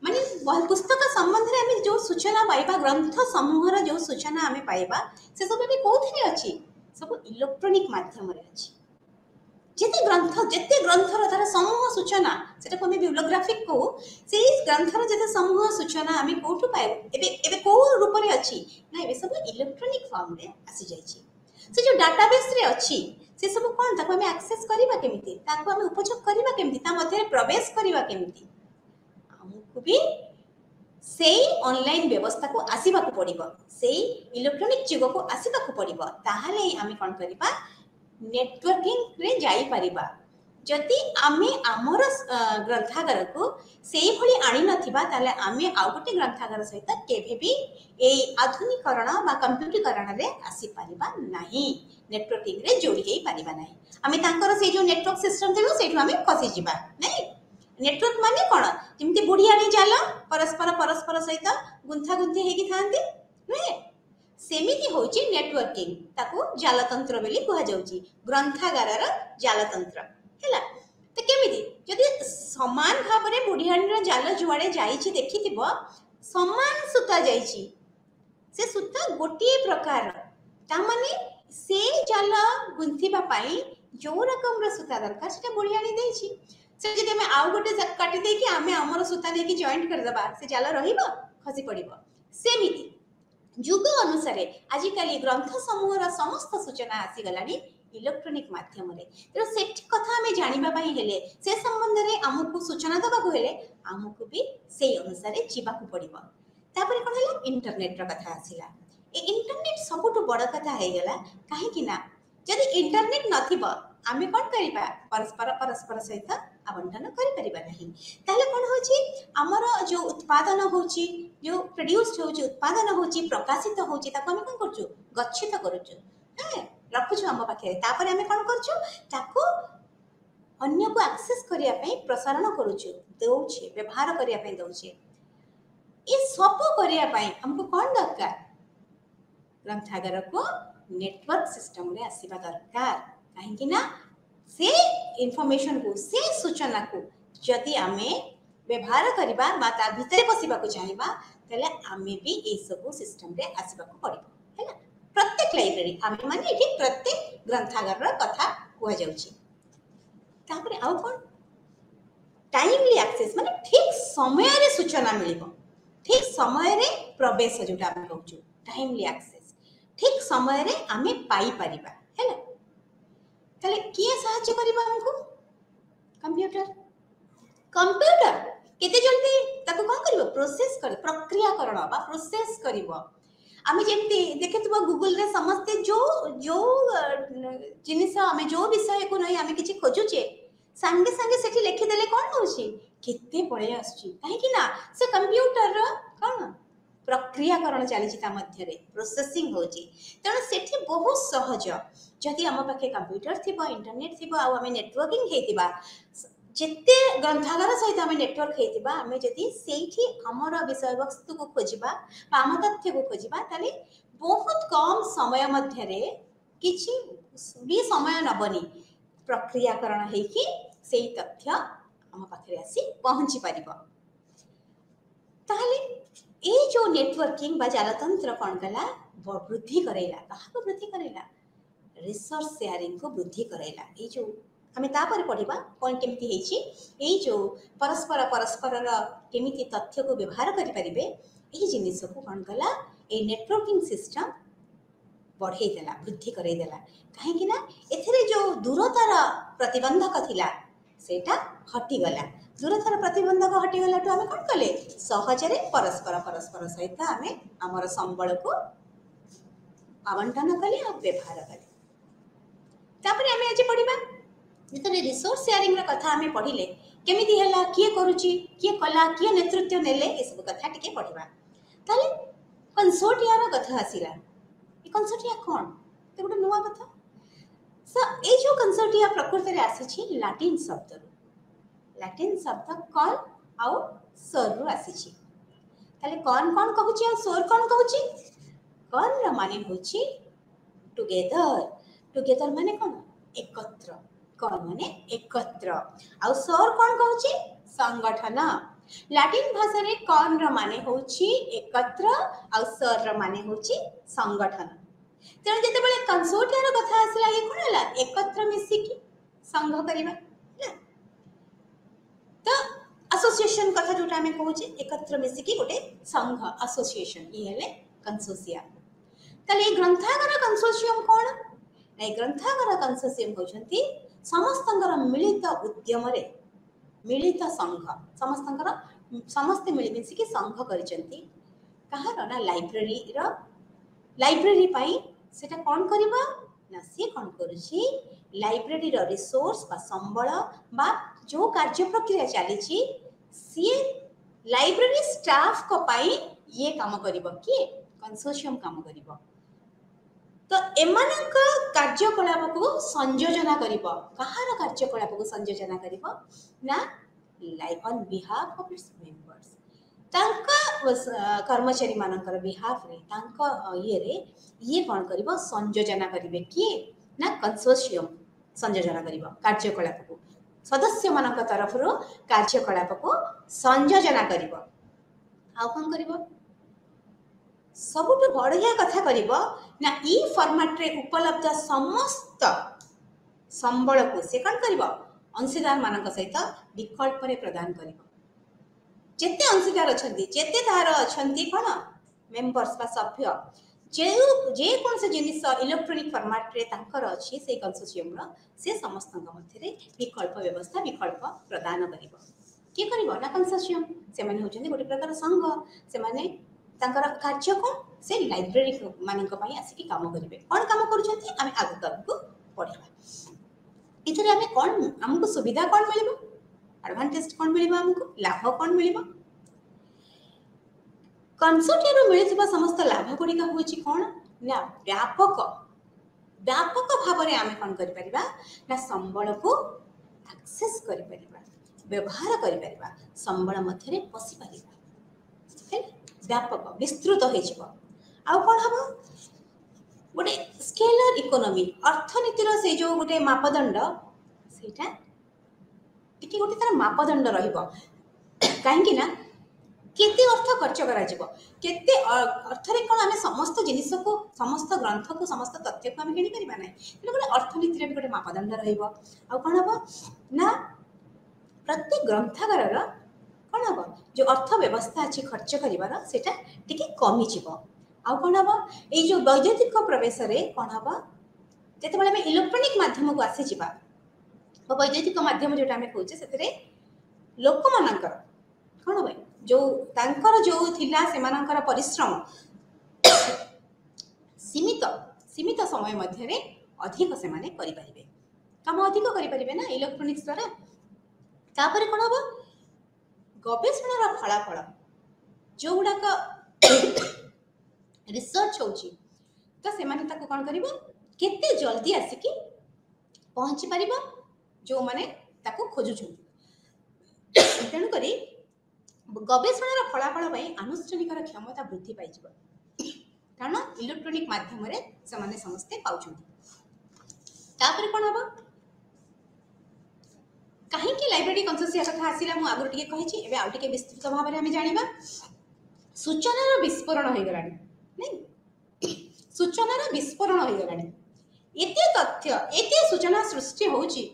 माने पुस्तक संबंध रे आमे जो सूचना पाइबा ग्रंथ समूह रो जो सूचना आमे पाइबा से सब भी कोथि अछि सब इलेक्ट्रॉनिक माध्यम रे अछि ଯେତେ ଗ୍ରନ୍ଥର ତାର ସମୂହ ସୂଚନା ସେଟାକୁ ଆମେ ବିବ୍ଲୋଗ୍ରାଫିକ୍ କହୁ। ସେଇ ଗ୍ରନ୍ଥର ଯେତେ ସମୂହ ସୂଚନା ଆମେ କୋଉଠୁ ପାଇବୁ? ଏବେ ଏବେ କୋଉ ରୂପରେ ଅଛି ନା ଏବେ ସବୁ ଇଲେକ୍ଟ୍ରୋନିକ୍ ଫର୍ମରେ ଆସିଯାଇଛି। ସେ ଯୋଉ ଡାଟାବେସ୍ରେ ଅଛି ସେ ସବୁ କ'ଣ ତାକୁ ଆମେ ଆକ୍ସେସ୍ କରିବା କେମିତି, ତାକୁ ଆମେ ଉପଯୋଗ କରିବା କେମିତି, ତା ମଧ୍ୟରେ ପ୍ରବେଶ କରିବା କେମିତି, ଆମକୁ ବି ସେଇ ଅନଲାଇନ୍ ବ୍ୟବସ୍ଥାକୁ ଆସିବାକୁ ପଡ଼ିବ, ସେଇ ଇଲେକ୍ଟ୍ରୋନିକ୍ ଯୁଗକୁ ଆସିବାକୁ ପଡ଼ିବ। ତାହେଲେ ଆମେ କ'ଣ କରିବା, ନେଟୱାର୍କିଂରେ ଯାଇପାରିବା। ଯଦି ଆମେ ଆମର ଗ୍ରନ୍ଥାଗାରକୁ ସେଇଭଳି ଆଣିନଥିବା ତାହେଲେ ଆମେ ଆଉ ଗୋଟେ ଗ୍ରନ୍ଥାଗାର ସହିତ କେବେ ବି ଏଇ ଆଧୁନିକରଣ ବା କମ୍ପ୍ୟୁଟରୀକରଣରେ ଆସିପାରିବା ନାହିଁ, ନେଟୱାର୍କିଂରେ ଯୋଡ଼ି ହେଇପାରିବା ନାହିଁ। ଆମେ ତାଙ୍କର ସେଇ ଯେଉଁ ନେଟୱାର୍କ ସିଷ୍ଟମ୍ ଥିବ ସେଇଠୁ ଆମେ ଫସିଯିବା ନାଇଁ। ନେଟୱାର୍କ ମାନେ କ'ଣ, ଯେମିତି ବୁଢ଼ିଆଣୀ ଜାଲ ପରସ୍ପର ସହିତ ଗୁନ୍ଥାଗୁନ୍ଥି ହେଇକି ଥାନ୍ତି ନୁହେଁ, ସେମିତି ହେଉଛି ନେଟୱାର୍କିଂ। ତାକୁ ଜାଲତନ୍ତ୍ର ବୋଲି କୁହାଯାଉଛି, ଗ୍ରନ୍ଥାଗାରର ଜାଲତନ୍ତ୍ର ହେଲା। ତ କେମିତି, ଯଦି ସମାନ ଭାବରେ ବୁଢ଼ିଆଣୀର ଜାଲ ଯୁଆଡ଼େ ଯାଇଛି ଦେଖିଥିବ ସମାନ ସୂତା ଯାଇଛି, ସେ ସୂତା ଗୋଟିଏ ପ୍ରକାର, ତାମାନେ ସେ ଜାଲ ଗୁନ୍ଥିବା ପାଇଁ ଯେଉଁ ରକମର ସୂତା ଦରକାର ସେଟା ବୁଢ଼ିଆଣୀ ଦେଇଛି। ସେ ଯଦି ଆମେ ଆଉ ଗୋଟେ କାଟି ଦେଇକି ଆମେ ଆମର ସୂତା ନେଇକି ଜଏଣ୍ଟ କରିଦେବା ସେ ଜାଲ ରହିବ, ଖସି ପଡ଼ିବ। ସେମିତି ଯୁଗ ଅନୁସାରେ ଆଜିକାଲି ଗ୍ରନ୍ଥ ସମୂହର ସମସ୍ତ ସୂଚନା ଆସିଗଲାଣି ଇଲେକ୍ଟ୍ରୋନିକ୍ ମାଧ୍ୟମରେ। ତେଣୁ ସେଠି କଥା ଆମେ ଜାଣିବା ପାଇଁ ହେଲେ, ସେ ସମ୍ବନ୍ଧରେ ଆମକୁ ସୂଚନା ଦେବାକୁ ହେଲେ ଆମକୁ ବି ସେଇ ଅନୁସାରେ ଯିବାକୁ ପଡ଼ିବ। ତାପରେ କ'ଣ ହେଲା, ଇଣ୍ଟରନେଟ୍ର କଥା ଆସିଲା। ଏ ଇଣ୍ଟରନେଟ୍ ସବୁଠୁ ବଡ଼ କଥା ହେଇଗଲା, କାହିଁକି ନା ଯଦି ଇଣ୍ଟରନେଟ୍ ନଥିବ ଆମେ କ'ଣ କରିବା, ପରସ୍ପର ସହିତ ଆବଣ୍ଟନ କରିପାରିବା ନାହିଁ। ତାହେଲେ କ'ଣ ହେଉଛି, ଆମର ଯେଉଁ ଉତ୍ପାଦନ ହେଉଛି, ଯେଉଁ ପ୍ରଡ୍ୟୁସ୍ଡ ହେଉଛି, ଉତ୍ପାଦନ ହେଉଛି, ପ୍ରକାଶିତ ହେଉଛି, ତାକୁ ଆମେ କ'ଣ କରୁଛୁ, ଗଚ୍ଛିତ କରୁଛୁ, ରଖୁଛୁ ଆମ ପାଖରେ। ତାପରେ ଆମେ କ'ଣ କରୁଛୁ, ତାକୁ ଅନ୍ୟକୁ ଆକ୍ସେସ୍ କରିବା ପାଇଁ ପ୍ରସାରଣ କରୁଛୁ, ଦେଉଛେ, ବ୍ୟବହାର କରିବା ପାଇଁ ଦେଉଛେ। ଏ ସବୁ କରିବା ପାଇଁ ଆମକୁ କ'ଣ ଦରକାର, ଗ୍ରନ୍ଥାଗାରକୁ ନେଟୱାର୍କ ସିଷ୍ଟମରେ ଆସିବା ଦରକାର। କାହିଁକି ନା ସେ ଇନଫର୍ମେସନକୁ, ସେ ସୂଚନାକୁ ଯଦି ଆମେ ବ୍ୟବହାର କରିବା ବା ତା ଭିତରେ ପଶିବାକୁ ଚାହିଁବା ତାହେଲେ ଆମେ ବି ଏଇସବୁ ସିଷ୍ଟମରେ ଆସିବାକୁ ପଡ଼ିବ ହେଲା। ପ୍ରତ୍ୟେକ ଲାଇବ୍ରେରୀ, ଆମେ ମାନେ ଏଠି ପ୍ରତ୍ୟେକ ଗ୍ରନ୍ଥାଗାରର କଥା କୁହାଯାଉଛି। ତାପରେ ଆଉ କ'ଣ, ଟାଇମଲି ଆକ୍ସେସ୍, ମାନେ ଠିକ୍ ସମୟରେ ସୂଚନା ମିଳିବ, ଠିକ୍ ସମୟରେ ପ୍ରବେଶ, ଯେଉଁଟା ଆମେ କହୁଛୁ ଟାଇମଲି ଆକ୍ସେସ୍, ଠିକ୍ ସମୟରେ ଆମେ ପାଇପାରିବା ହେଲା। ତାହେଲେ କିଏ ସାହାଯ୍ୟ କରିବ ଆମକୁ, କମ୍ପ୍ୟୁଟର। କମ୍ପ୍ୟୁଟର କେତେ ଜଲ୍ଦି ତାକୁ କ'ଣ କରିବ, ପ୍ରୋସେସ୍ କରିବ, ପ୍ରକ୍ରିୟାକରଣ ବା ପ୍ରୋସେସ୍ କରିବ। ଆମେ ଯେମିତି ଦେଖିଥିବ ଗୁଗୁଲରେ ସମସ୍ତେ ଯେଉଁ ଜିନିଷ, ଆମେ ଯେଉଁ ବିଷୟକୁ ନେଇ ଆମେ କିଛି ଖୋଜୁଛେ ସାଙ୍ଗେ ସାଙ୍ଗେ ସେଠି ଲେଖିଦେଲେ କ'ଣ ହେଉଛି, କେତେ ପଳେଇ ଆସୁଛି। କାହିଁକି ନା ସେ କମ୍ପ୍ୟୁଟରର କ'ଣ ପ୍ରକ୍ରିୟାକରଣ ଚାଲିଛି, ତା ମଧ୍ୟରେ ପ୍ରୋସେସିଂ ହେଉଛି। ତେଣୁ ସେଠି ବହୁତ ସହଜ, ଯଦି ଆମ ପାଖେ କମ୍ପ୍ୟୁଟର ଥିବ, ଇଣ୍ଟରନେଟ୍ ଥିବ, ଆଉ ଆମେ ନେଟୱାର୍କିଂ ହେଇଥିବା, ଯେତେ ଗ୍ରନ୍ଥାଗାର ସହିତ ଆମେ ନେଟୱାର୍କ ହେଇଥିବା, ଆମେ ଯଦି ସେଇଠି ଆମର ବିଷୟବସ୍ତୁକୁ ଖୋଜିବା ବା ଆମ ତଥ୍ୟକୁ ଖୋଜିବା ତାହେଲେ ବହୁତ କମ୍ ସମୟ ମଧ୍ୟରେ, କିଛି ବି ସମୟ ନେବନି, ପ୍ରକ୍ରିୟାକରଣ ହେଇକି ସେଇ ତଥ୍ୟ ଆମ ପାଖରେ ଆସି ପହଞ୍ଚି ପାରିବ। ତାହେଲେ ଏଇ ଯେଉଁ ନେଟୱାର୍କିଂ ବା ଜାଲତନ୍ତ୍ର କ'ଣ କଲା, ବୃଦ୍ଧି କରାଇଲା। କାହାକୁ ବୃଦ୍ଧି କରାଇଲା, ରିସୋର୍ସ ସେୟାରିଂକୁ ବୃଦ୍ଧି କରାଇଲା। ଏଇ ଯେଉଁ ଆମେ ତାପରେ ପଢ଼ିବା କ'ଣ କେମିତି ହେଇଛି, ଏଇ ଯେଉଁ ପରସ୍ପରର କେମିତି ତଥ୍ୟକୁ ବ୍ୟବହାର କରିପାରିବେ, ଏହି ଜିନିଷକୁ କ'ଣ କଲା, ଏଇ ନେଟୱାର୍କିଂ ସିଷ୍ଟମ ବଢ଼େଇ ଦେଲା, ବୃଦ୍ଧି କରାଇ ଦେଲା। କାହିଁକି ନା ଏଥିରେ ଯେଉଁ ଦୂରତାର ପ୍ରତିବନ୍ଧକ ଥିଲା ସେଇଟା ହଟିଗଲା। ଦୂରତାର ପ୍ରତିବନ୍ଧକ ହଟିଗଲାଠୁ ଆମେ କ'ଣ କଲେ, ସହଜରେ ପରସ୍ପର ସହିତ ଆମେ ଆମର ସମ୍ବଳକୁ ଆବଣ୍ଟନ କଲେ ଆଉ ବ୍ୟବହାର କଲେ। ତାପରେ ଆମେ ଆଜି ପଢ଼ିବା, ଯେତେବେଳେ ରିସୋର୍ସ ସେୟାରିଂର କଥା ଆମେ ପଢ଼ିଲେ, କେମିତି ହେଲା, କିଏ କରୁଛି, କିଏ କଲା, କିଏ ନେତୃତ୍ୱ ନେଲେ, ଏସବୁ କଥା ଟିକେ ପଢ଼ିବା। ତାହେଲେ କନସୋର୍ଟିଆର କଥା ଆସିଲା। ଏ କନସୋର୍ଟିଆ କ'ଣ, ତ ଗୋଟେ ନୂଆ କଥା। ଏଇ ଯେଉଁ କନସୋର୍ଟିଆ ପ୍ରକୃତରେ ଆସିଛି ଲାଟିନ୍ ଶବ୍ଦରୁ, ଲାଟିନ୍ ଶବ୍ଦ କନ୍ ଆଉ ସୋର୍ରୁ ଆସିଛି। ତାହେଲେ କନ୍ କ'ଣ କହୁଛି ଆଉ ସୋର୍ କ'ଣ କହୁଛି, କନ୍ର ମାନେ ହେଉଛି ଟୁଗେଦର, ଟୁଗେଦର ମାନେ କ'ଣ, ଏକତ୍ର, କନ୍ ମାନେ ଏକତ୍ର, ଆଉ ସୋର୍ କ'ଣ କହୁଛି, ସଂଗଠନ। ଲାଟିନ୍ ଭାଷାରେ କନ୍ର ମାନେ ହେଉଛି ଏକତ୍ର ଆଉ ସୋର୍ର ମାନେ ହେଉଛି ସଂଗଠନ। ତେଣୁ ଯେତେବେଳେ କନସୋର୍ଟିଆର କଥା ଆସିଲା, ଇଏ କ'ଣ ହେଲା, ଏକତ୍ର ମିଶିକି संघ करिबा ना तो एसोसिएशन कथा जोटा हमें कहूचे एकत्र मिसी की गोटे संघ एसोसिएशन ये हेले कंसोर्शिया ताले ग्रंथागार कंसोर्शियम कोन ए ग्रंथागार कंसोर्शियम होचंती समस्तंगर मिलित उद्यम रे मिलित संघ समस्तंगर समस्त मिलिमिसी की संघ करिसंती कहार ना लाइब्रेरी पाई सेटा कोन करबा ना से कोन करूची लाइब्रेरी रो रिसोर्स बा संबळ बा जो कार्य प्रक्रिया चली सी लाइब्रेरी स्टाफ को पाई ये काम करिबो कि कंसोर्शियम काम करिबो तो एमानक कार्यकलाप को संयोजना करिबो कहार कार्यकलाप को संयोजना करिबो ना like on behalf of its members तांका कर्मचारी मानकर बिहाफ रे तांका ये कोन करिबो संयोजना करिवे कि ना कंसोर्शियम संयोजना करिबो कार्यकलाप को सदस्य मानक तरफ रो कार्यकलाप को संयोजना करिबो आ कोन करिबो सबुठ बढ़िया कथा करिबो ना ई फॉर्मेट रे उपलब्ध समस्त संबल को से कोन करिबो अंशीदार मानक सहित विकल्प रे प्रदान करिबो जेते अंशीदार अछंती जेते तार अछंती कोन मेंबर्स बा सभ्य जे कोन से जिनिस इलेक्ट्रॉनिक फॉर्मेट रे तांकर अछि से कंसोर्शियम रो से समस्त मध्य रे विकल्प व्यवस्था विकल्प प्रदान करिबो के करिबो ना कंसोर्शियम से माने होचंती गोटे प्रकार संघ से माने तांकर कार्य को से लाइब्रेरी मानक पई आसी की काम करिवे कोन काम करूचंती आमे आगु पढिबा इथरे आमे कोन हमको सुविधा कोन मिलिबो एडवांटेज कोन मिलिबो हमको लाभ कोन मिलिबो कंसोर्टियम मिलिथिबा समस्त लाभ गुड़िका होची कोन ना व्यापक व्यापक भाव रे आमे कोन करि परिबा ना संबल को एक्सेस करि परिबा व्यवहार करि परिबा संबल मध्य रे पसि परिबा है व्यापक विस्तृत हो जिवो आ कोन हबो गोटे स्केलर इकोनॉमी अर्थनीति रो से जो गोटे मापदंड सेटा टिके गोटे तार मापदंड रहिबो काहे कि ना केते अर्थ खर्च करा जिवो केते अर्थ रे कोन हमें समस्त जिनिस को समस्त ग्रंथ को समस्त तथ्य को हम किनि परिबा नै गोटे अर्थनीति रे गोटे मापदंड रहिबो आ कोन हबो ना प्रत्येक ग्रंथागार रो कोन हबो जो अर्थ व्यवस्था अछि खर्च करिवार सेटा टिके कमी जिवो आ कोन हबो ए जो वैद्युतिक प्रवेश रे कोन हबो जते बेले हम इलेक्ट्रॉनिक माध्यम को आसी जिबा वैद्युतिक माध्यम जोटा हमें कहूचे सेतरे लोक मानकर कोन भाई जो तांकर जो थिला से मानकर परिश्रम सीमित सीमित समय मध्य रे अधिक से माने करि परिबे काम अधिक करि परिबे ना इलेक्ट्रॉनिक्स द्वारा तापर कोन हबो गवेषणा रा फलाफल जो गुडा का रिसर्च होची तो से माने ताको कोन करिवो केते जल्दी आसी की पहुंची परिबो जो माने ताको खोजु छथि तेनु करी गवेषणा रा फलाफल पई अनुष्ठानिक रा क्षमता वृद्धि पाइ जिवो कारण इलेक्ट्रॉनिक माध्यम रे से माने समस्ते पाउछथि तापर कोन हबो कहीं की लाइब्रेरी कंसोर्शिया कथा आसिला मु आगु टिके कहिछि एबे आ टिके विस्तृत भाव रे हम जानिबा सूचना रा विस्फोरण होई गलानी नै सूचना रा विस्फोरण होई गलानी एते तथ्य एते सूचना सृष्टि होउची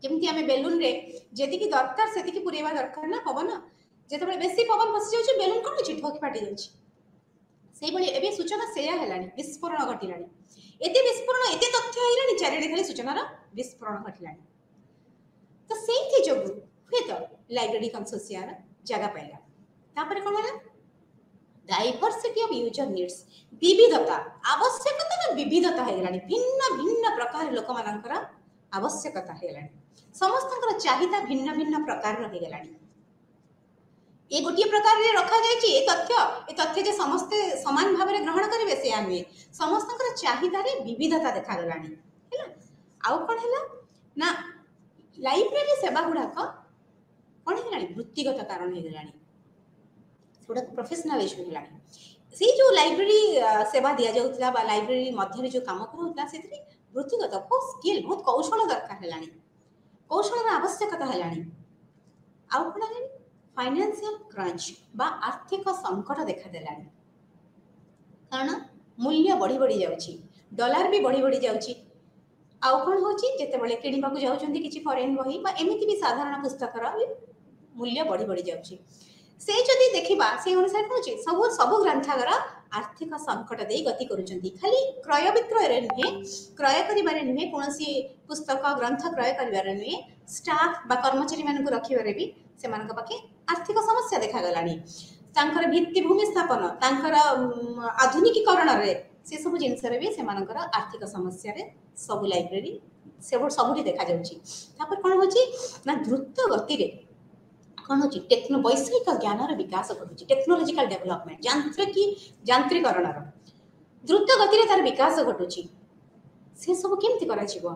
जेमति हमें बेलून रे जेति की दरकार सेति की पुरेवा दरकार ना पवन जेते बेले बेसी पवन फसी जाउची बेलून कोन छि ठोकी फाटी जाउची सेही बळे एबे सूचना सेया हेलानी विस्फोरण घटिलानी एते विस्फोरण एते तथ्य हेलानी चारिडे खाली सूचना रा विस्फोरण घटिलानी तो सेही थी जोगु हुए तो लाइब्रेरी कंसोर्शिया रा जगह पाइला तापर कोन होला डाइवर्सिटी ऑफ यूजर नीड्स विविधता आवश्यकता ना विविधता हेलानी भिन्न भिन्न प्रकार लोक मानकर आवश्यकता हेलानी समस्तकर चाहिदा भिन्न भिन्न प्रकार रहि गेलानी ए गोटिए प्रकार रे रखा जाय छी ए तथ्य जे समस्त समान भाव रे ग्रहण करिवे से आमे समस्तकर चाहिदा रे विविधता देखा गेलानी हैला आउ कोन हैला ना लाइब्रेरी सेवा गुडा कोन हेलानी वृत्तिगत कारण हे गेलानी थोड़ा प्रोफेशनल इशू हेलानी से जो लाइब्रेरी सेवा दिया जाउतला बा लाइब्रेरी मध्य रे जो काम करउतला सेतरी वृत्तिगत को स्किल बहुत कौशल दरकार हेलानी कौशल रा आवश्यकता हेलानी आउ कोन हेलानी फाइनेंशियल क्रंच बा आर्थिक संकट देखा देलानी कारण मूल्य बढ़ी बढ़ी जाउची डॉलर भी बढ़ी बढ़ी जाउची आउ कौन होची जेतेबेले किनिबा को जाउछंती किछि फॉरेन बही बा एमिति भी साधारण पुस्तकर मूल्य बढ़ी बढ़ी जाउछि से जदि देखिबा से अनुसार कहूँ सब सब ग्रंथागार आर्थिक संकट दे गति करुचंती खाली क्रय विक्रय रे नुहे क्रय करिबारे नुहे कोनोसी पुस्तक ग्रंथ क्रय करिबारे नुहे स्टाफ बा कर्मचारी मान को रखिबारे भी से मानक पाखे आर्थिक समस्या देखा गलानी तांकर भित्तिभूमि स्थापन तांकर आधुनिकीकरण रे से सब जिनस रे भी से मानकर आर्थिक समस्या रे सब लाइब्रेरी से सबुठी देखा जाउछि तापर कोन होछि ना द्रुत गति रे कौन होची टेक्नो वैषयिक ज्ञान विकास घटुची टेक्नोलोजिकल डेवलपमेंट यांत्रिकरण द्रुत गति तार विकास घटुची से सब केमती करा जीवो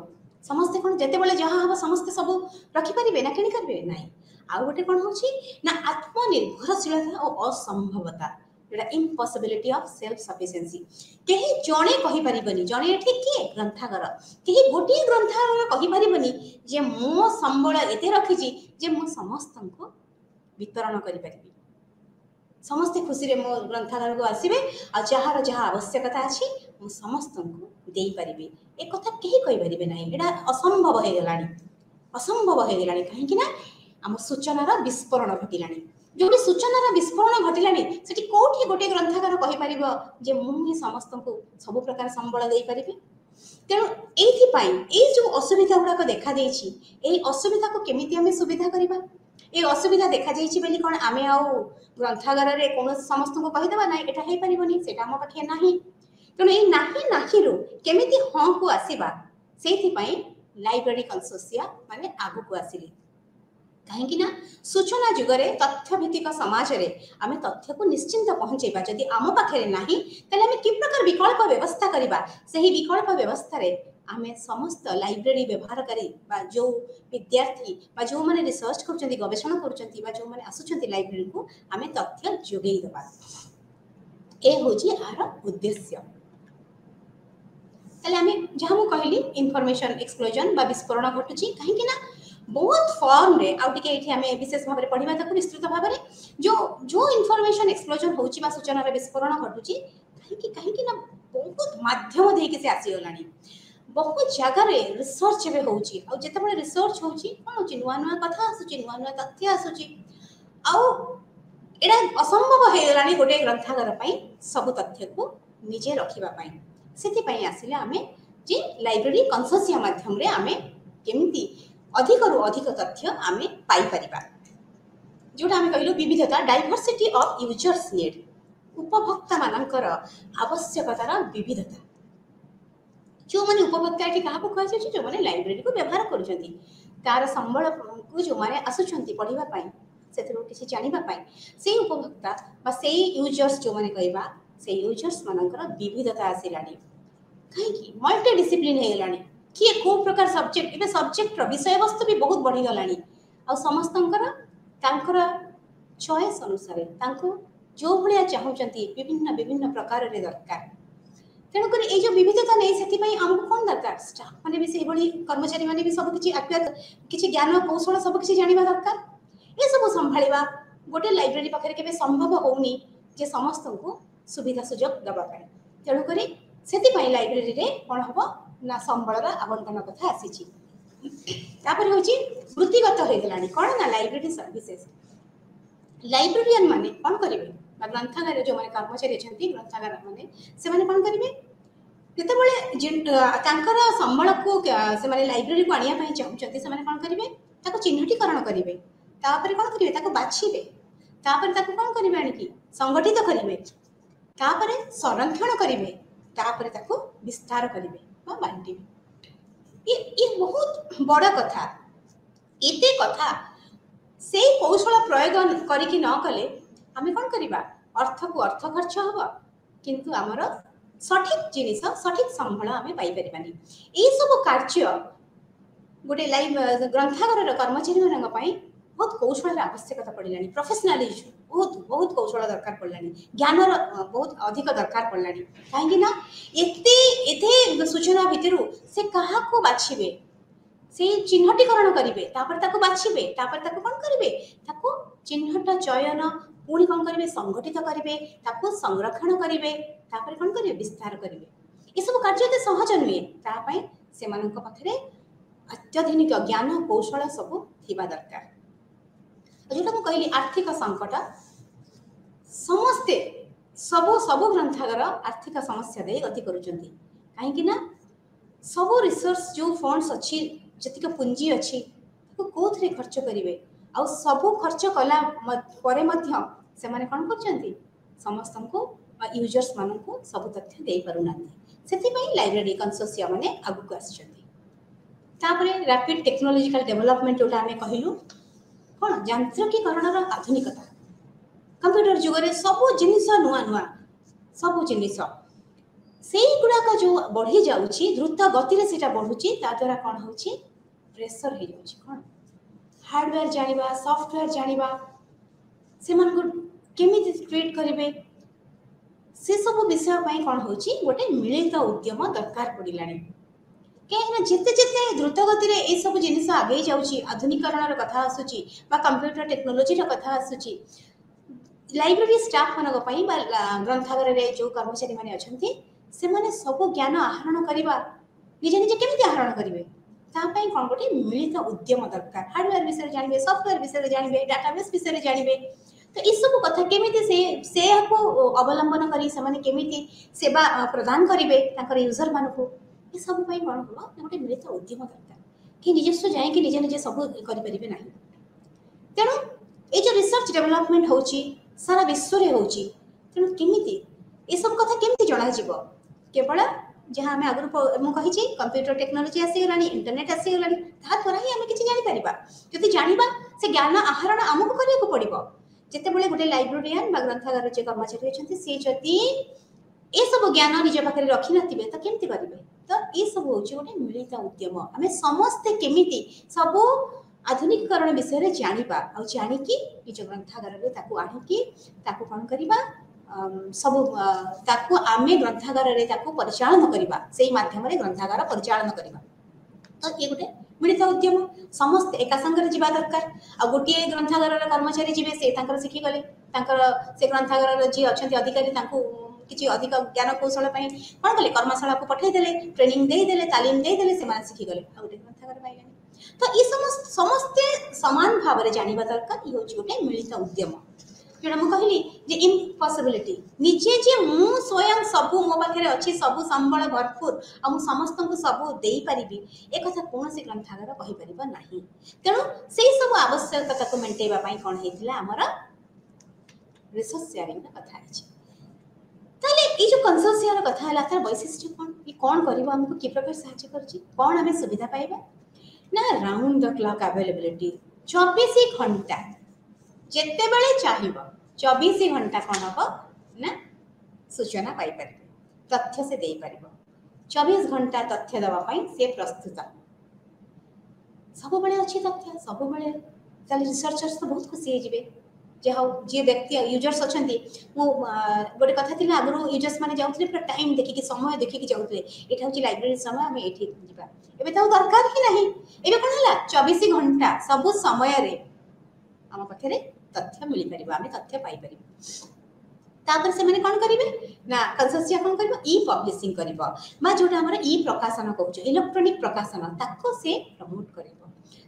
समस्त कोन जते बेले जहा हबो समस्त सब रखि परिबे ना किनि करबे नाही आ गोटे कोन होची ना आत्मनिर्भरशीलता और असंभवता जेटा इम्पॉसिबिलिटी ऑफ सेल्फ सफिशिएंसी केही जणे कहि परिबनी जणे एठी के ग्रंथागार केही गोटी ग्रंथागार कहि परिबनी जे मो संबळ एते रखिची जे मो समस्तनको वितरण करि परिबी समस्त खुशी रे मो ग्रंथागार को आसीबे आ जहार जहा आवश्यकता अछि मो समस्तनको देई परिबी ए कथा केही कहि परिबे नाही एडा असंभव हे गेलानी काहे कि ना हम सूचनार विस्फोरण घटिलानी जोटी सूचनार विस्फोरण घटिलानी सेठी कोठी गोटे ग्रंथागार कहि परिबो जे मु ही समस्तनको सब प्रकार संबळ देई परिबी तेणु एथि पाई ए जो असुविधा गुडा को देखा देछि ए असुविधा को केमिति हमें सुविधा करिबा ए असुविधा देखा जाइछि बेली कोन आमे आउ ग्रंथागार रे कोन समस्त को कहि देबा नाही एटा हे परिबोनी सेटा हम पाखे नाही तेणु ए नाही रो केमिति हां को आसीबा सेथि पाई लाइब्रेरी कंसोर्शिया माने आगु को आसीले कहीं कि ना सूचना जुगरे तथ्य भित्तिक समाज रे आमे तथ्य को निश्चिंत पहुंचेबा जदि आम पाखे नाही तले आमे कि प्रकार विकल्प व्यवस्था करिबा सही विकल्प व्यवस्था रे आमे समस्त लाइब्रेरी व्यवहार करी बा जो विद्यार्थी बा जो माने रिसर्च करचंती गवेषणा करचंती बा जो माने आसुचंती लाइब्रेरी को आमे तथ्य जोगेई देबा ए होची आर उद्देश्य तले आमे जहा मु कहली इन्फॉर्मेशन एक्सप्लोजन बा विस्फोरण घटुची कहीं कि ना बहुत फॉर्म रे आउ टिके एठी हमें विशेष भाव रे पढिबा तक विस्तृत भाव रे जो जो इन्फॉर्मेशन एक्सप्लोजन होउची बा सूचना रे विस्फोरण घटुची कहीं कि ना बहुत माध्यम दे के से आसी गलानी बहुत जगह रे रिसर्च बे होउची आ जते बळे रिसर्च होउची कोन होउची नुवा नुवा कथा आसुची नुवा नुवा तथ्य आसुची आ एडा असंभव हे गलानी गोटे ग्रंथागार पई सब तथ्य को निजे रखिबा पई सेति पई आसिले हमें जे लाइब्रेरी कंसोर्शियम माध्यम रे हमें केमिति अधिक रु अधिक तथ्य आमे पाई परिबा जोटा आमे कहलु विविधता डाइवर्सिटी ऑफ यूजर्स नीड उपभोक्ता मानकर आवश्यकतार विविधता जो माने उपभोक्ता एठी काहा को कहै छै जो माने लाइब्रेरी को व्यवहार करूछंती तार संबळ को जो माने आसुछंती पढिबा पई सेथरो किछि जानिबा पई सेही उपभोक्ता बा सेही यूजर्स जो माने कहबा से यूजर्स मानकर विविधता आसिलानी काहे कि मल्टी डिसिप्लिन हे गेलानी किए को प्रकार सब्जेक्ट एबे सब्जेक्ट रो विषय वस्तु भी बहुत बढ़ी गलानी आ समस्तंकर तांकर चॉइस अनुसार तांको जो भलिया चाहुचंती विभिन्न विभिन्न प्रकार रे दरकार तेणु कर ए जो विविधता नै सेति पई हमको कोन दरकार स्टाफ माने भी से बड़ी कर्मचारी माने भी सब किछि अक्वायर किछि ज्ञान कौशल सब किछि जानिबा दरकार ए सब संभाळिबा गोटे लाइब्रेरी पाखरे केबे संभव होउनी जे समस्त को सुविधा सुयोग दबा पाए तेणु कर सेति पई लाइब्रेरी रे कोन हबो ना संबळर आवंटन कथा आसीची तापर होची वृत्तिगत हो गेलानी कोन ना लाइब्रेरी सर्विसेज लाइब्रेरियन माने कोन करिवे बा ग्रंथागार जो माने कर्मचारी छथि ग्रंथागार माने से माने कोन करिवे जते बळे तांकर संबळ को से माने लाइब्रेरी को आनिया पई चाहउछथि से माने कोन करिवे ताको चिन्हटीकरण करिवे तापर कोन करिवे ताको बाछिबे तापर ताको कोन करिवे आनिकी संगठित करिवे तापर संरक्षण करिवे तापर ताको विस्तार करिवे बा बांटिबे ये बहुत बड़ कथा एते कथा से कौशल प्रयोग करिकि न कले आमे कोन करिबा अर्थ को अर्थ खर्च होबा किंतु हमर सठिक जिनिस सठिक संबळ आमे पाई परिबानी ए सब कार्य गोटे लाइव ग्रंथागार कर्मचारी मानक पई बहुत कौशल आवश्यकता पड़िलानी प्रोफेशनलिज्म बहुत बहुत कौशल दरकार पड़लानी ज्ञान बहुत अधिक दरकार पड़लानी काहेकि ना एते एते सूचना भितरु से काहा को बाछिबे से चिन्हटीकरण करिवे तापर ताको बाछिबे तापर ताको कोन करिवे ताको चिन्हट चयन पुणी कोन करिवे संगठित करिवे ताको संरक्षण करिवे तापर कोन करिवे विस्तार करिवे ए सब कार्य ते सहज नुए ता पई ସେମାନଙ୍କ ପାଖରେ ଅତ୍ୟାଧୁନିକ ଜ୍ଞାନ କୌଶଳ ସବୁ ଥିବା ଦରକାର। ଯୋଉଟା ମୁଁ କହିଲି ଆର୍ଥିକ ସଙ୍କଟ, ସମସ୍ତେ ସବୁ ସବୁ ଗ୍ରନ୍ଥାଗାର ଆର୍ଥିକ ସମସ୍ୟା ଦେଇ ଗତି କରୁଛନ୍ତି। କାହିଁକି ନା ସବୁ ରିସର୍ଚ୍ଚ ଯେଉଁ ଫଣ୍ଡସ୍ ଅଛି, ଯେତିକ ପୁଞ୍ଜି ଅଛି, ତାକୁ କେଉଁଥିରେ ଖର୍ଚ୍ଚ କରିବେ? ଆଉ ସବୁ ଖର୍ଚ୍ଚ କଲା ପରେ ମଧ୍ୟ ସେମାନେ କ'ଣ କରୁଛନ୍ତି? ସମସ୍ତଙ୍କୁ ୟୁଜର୍ସ ମାନଙ୍କୁ ସବୁ ତଥ୍ୟ ଦେଇପାରୁନାହାନ୍ତି। ସେଥିପାଇଁ ଲାଇବ୍ରେରୀ କନସୋର୍ସିୟମ ମାନେ ଆଗକୁ ଆସିଛନ୍ତି। ତାପରେ ରାପିଡ ଟେକ୍ନୋଲୋଜିକାଲ ଡେଭଲପମେଣ୍ଟ ଯୋଉଟା ଆମେ କହିଲୁ, କ'ଣ ଯାନ୍ତ୍ରିକୀକରଣର ଆଧୁନିକତା। କମ୍ପ୍ୟୁଟର ଯୁଗରେ ସବୁ ଜିନିଷ ନୂଆ ନୂଆ, ସବୁ ଜିନିଷ ସେଇଗୁଡ଼ାକ ଯେଉଁ ବଢ଼ି ଯାଉଛି, ଦ୍ରୁତ ଗତିରେ ସେଇଟା ବଢ଼ୁଛି, ତା ଦ୍ୱାରା କ'ଣ ହେଉଛି? ପ୍ରେସର ହେଇଯାଉଛି। କ'ଣ ହାର୍ଡୱେୟାର ଜାଣିବା, ସଫ୍ଟୱେୟାର ଜାଣିବା, ସେମାନଙ୍କୁ କେମିତି ଟ୍ରିଟ୍ କରିବେ, ସେସବୁ ବିଷୟ ପାଇଁ କ'ଣ ହେଉଛି? ଗୋଟେ ମିଳିତ ଉଦ୍ୟମ ଦରକାର ପଡ଼ିଲାଣି। କାହିଁକିନା ଯେତେ ଯେତେ ଦ୍ରୁତ ଗତିରେ ଏସବୁ ଜିନିଷ ଆଗେଇ ଯାଉଛି, ଆଧୁନିକରଣର କଥା ଆସୁଛି ବା କମ୍ପ୍ୟୁଟର ଟେକ୍ନୋଲୋଜିର କଥା ଆସୁଛି, ଲାଇବ୍ରେରୀ ଷ୍ଟାଫ ମାନଙ୍କ ପାଇଁ ବା ଗ୍ରନ୍ଥାଗାରରେ ଯେଉଁ କର୍ମଚାରୀମାନେ ଅଛନ୍ତି, ସେମାନେ ସବୁ ଜ୍ଞାନ ଆହରଣ କରିବା ନିଜେ ନିଜେ କେମିତି ଆହରଣ କରିବେ? ତା ପାଇଁ କ'ଣ ଗୋଟେ ମିଳିତ ଉଦ୍ୟମ ଦରକାର। ହାର୍ଡୱେୟାର ବିଷୟରେ ଜାଣିବେ, ସଫ୍ଟୱେୟାର ବିଷୟରେ ଜାଣିବେ, ଡାଟାବେସ୍ ବିଷୟରେ ଜାଣିବେ। ତ ଏସବୁ କଥା କେମିତି ସେକୁ ଅବଲମ୍ବନ କରି ସେମାନେ କେମିତି ସେବା ପ୍ରଦାନ କରିବେ ତାଙ୍କର ୟୁଜର ମାନଙ୍କୁ, ଏସବୁ ପାଇଁ କ'ଣ ହେବ? ଗୋଟେ ମିଳିତ ଉଦ୍ୟମ ଦରକାର। କି ନିଜସ୍ୱ ଯାଇକି ନିଜେ ନିଜେ ସବୁ କରିପାରିବେ ନାହିଁ। ତେଣୁ ଏ ଯେଉଁ ରିସର୍ଚ୍ଚ ଡେଭଲପମେଣ୍ଟ ହେଉଛି ସାରା ବିଶ୍ୱରେ ହେଉଛି, ତେଣୁ କେମିତି ଏସବୁ କଥା କେମିତି ଜଣାଯିବ? କେବଳ ଯାହା ଆମେ ଆଗରୁ ମୁଁ କହିଛି କମ୍ପ୍ୟୁଟର ଟେକ୍ନୋଲୋଜି ଆସିଗଲାଣି, ଇଣ୍ଟରନେଟ୍ ଆସିଗଲାଣି, ତାହା ଦ୍ୱାରା ହିଁ ଆମେ କିଛି ଜାଣିପାରିବା। ଯଦି ଜାଣିବା, ସେ ଜ୍ଞାନ ଆହରଣ ଆମକୁ କରିବାକୁ ପଡ଼ିବ। ଯେତେବେଳେ ଗୋଟେ ଲାଇବ୍ରେରିଆନ୍ ବା ଗ୍ରନ୍ଥାଗାର ଯେ କର୍ମଚାରୀ ଅଛନ୍ତି, ସେ ଯଦି ଏସବୁ ଜ୍ଞାନ ନିଜ ପାଖରେ ରଖିନଥିବେ ତ କେମିତି କରିବେ? ତ ଏସବୁ ହେଉଛି ଗୋଟେ ମିଳିତ ଉଦ୍ୟମ। ଆମେ ସମସ୍ତେ କେମିତି ସବୁ ଆଧୁନିକୀକରଣ ବିଷୟରେ ଜାଣିବା, ଆଉ ଜାଣିକି ନିଜ ଗ୍ରନ୍ଥାଗାରରେ ତାକୁ ଆଣିକି ତାକୁ କ'ଣ କରିବା? ସବୁ ତାକୁ ଆମେ ଗ୍ରନ୍ଥାଗାରରେ ତାକୁ ପରିଚାଳନା କରିବା, ସେଇ ମାଧ୍ୟମରେ ଗ୍ରନ୍ଥାଗାର ପରିଚାଳନା କରିବା। ତ ଇଏ ଗୋଟେ ମିଳିତ ଉଦ୍ୟମ, ସମସ୍ତେ ଏକା ସାଙ୍ଗରେ ଯିବା ଦରକାର। ଆଉ ଗୋଟିଏ ଗ୍ରନ୍ଥାଗାରର କର୍ମଚାରୀ ଯିବେ, ସେ ତାଙ୍କର ଶିଖିଗଲେ, ତାଙ୍କର ସେ ଗ୍ରନ୍ଥାଗାରର ଯିଏ ଅଛନ୍ତି ଅଧିକାରୀ ତାଙ୍କୁ କିଛି ଅଧିକ ଜ୍ଞାନ କୌଶଳ ପାଇଁ କ'ଣ କଲେ? କର୍ମଶାଳାକୁ ପଠାଇଦେଲେ, ଟ୍ରେନିଂ ଦେଇଦେଲେ, ତାଲିମ ଦେଇଦେଲେ, ସେମାନେ ଶିଖିଗଲେ, ଆଉ ଗୋଟେ ଗ୍ରନ୍ଥାଗାର ପାଇଲେଣି। ତ ଏ ସମସ୍ତେ ସମାନ ଭାବରେ ଜାଣିବା ଦରକାର। ଇଏ ହେଉଛି ଗୋଟେ ମିଳିତ ଉଦ୍ୟମ। ଯୋଉଟା ମୁଁ କହିଲି ଯେ ଇମ୍ପସିବିଲିଟି, ନିଜେ ଯେ ମୁଁ ସ୍ୱୟଂ ସବୁ ମୋ ପାଖରେ ଅଛି, ସବୁ ସମ୍ବଳ ଭରପୁର, ଆଉ ମୁଁ ସମସ୍ତଙ୍କୁ ସବୁ ଦେଇପାରିବି, ଏ କଥା କୌଣସି ଗ୍ରନ୍ଥାଗାର କହିପାରିବ ନାହିଁ। ତେଣୁ ସେଇ ସବୁ ଆବଶ୍ୟକତାକୁ ମେଣ୍ଟେଇବା ପାଇଁ କ'ଣ ହେଇଥିଲା? ଆମର ରିସୋର୍ସ ସେୟାରିଂର କଥା ହେଇଛି। ତାହେଲେ ଏଇ ଯେଉଁ କନସୋର୍ସିୟମର କଥା ହେଲା, ତାର ବୈଶିଷ୍ଟ୍ୟ କ'ଣ? ଏ କ'ଣ କରିବ, ଆମକୁ କି ପ୍ରକାର ସାହାଯ୍ୟ କରୁଛି, କ'ଣ ଆମେ ସୁବିଧା ପାଇବା? ନା ରାଉଣ୍ଡ ଦ କ୍ଲକ୍ ଆଭେଲେବିଲିଟି, 24 ଘଣ୍ଟା ଯେତେବେଳେ ଚାହିଁବ 24 ଘଣ୍ଟା କ'ଣ ହେବ? ନା ସୂଚନା ପାଇପାରିବେ, ତଥ୍ୟ ସେ ଦେଇପାରିବ। 24 ଘଣ୍ଟା ତଥ୍ୟ ଦେବା ପାଇଁ ସେ ପ୍ରସ୍ତୁତ, ସବୁବେଳେ ଅଛି ତଥ୍ୟ, ସବୁବେଳେ। ତାହେଲେ ରିସର୍ଚ୍ଚର୍ସ ତ ବହୁତ ଖୁସି ହେଇଯିବେ। ଯାହା ହଉ, ଯିଏ ବ୍ୟକ୍ତି ୟୁଜର୍ସ ଅଛନ୍ତି, ମୁଁ ଗୋଟେ କଥା ଥିଲା, ଆଗରୁ ୟୁଜର୍ସ ମାନେ ଯାଉଥିଲେ ପୁରା ଟାଇମ୍ ଦେଖିକି, ସମୟ ଦେଖିକି ଯାଉଥିଲେ, ଏଇଟା ହେଉଛି ଲାଇବ୍ରେରୀ ସମୟ, ଆମେ ଏଇଠି ଯିବା। ଏବେ ତ ଆଉ ଦରକାର ହିଁ ନାହିଁ। ଏବେ କ'ଣ ହେଲା? 24 ଘଣ୍ଟା ସବୁ ସମୟରେ ଆମ ପାଖରେ ତଥ୍ୟ ମିଳିପାରିବ, ଆମେ ତଥ୍ୟ ପାଇପାରିବା। ତାପରେ ସେମାନେ କ'ଣ କରିବେ? ନା କନସୋର୍ସିୟମ କ'ଣ କରିବ? ଇ ପବ୍ଲିସିଂ କରିବ, ବା ଯୋଉଟା ଆମର ଇ ପ୍ରକାଶନ କହୁଛୁ, ଇଲେକ୍ଟ୍ରୋନିକ ପ୍ରକାଶନ, ତାକୁ ସେ ପ୍ରମୋଟ କରିବ।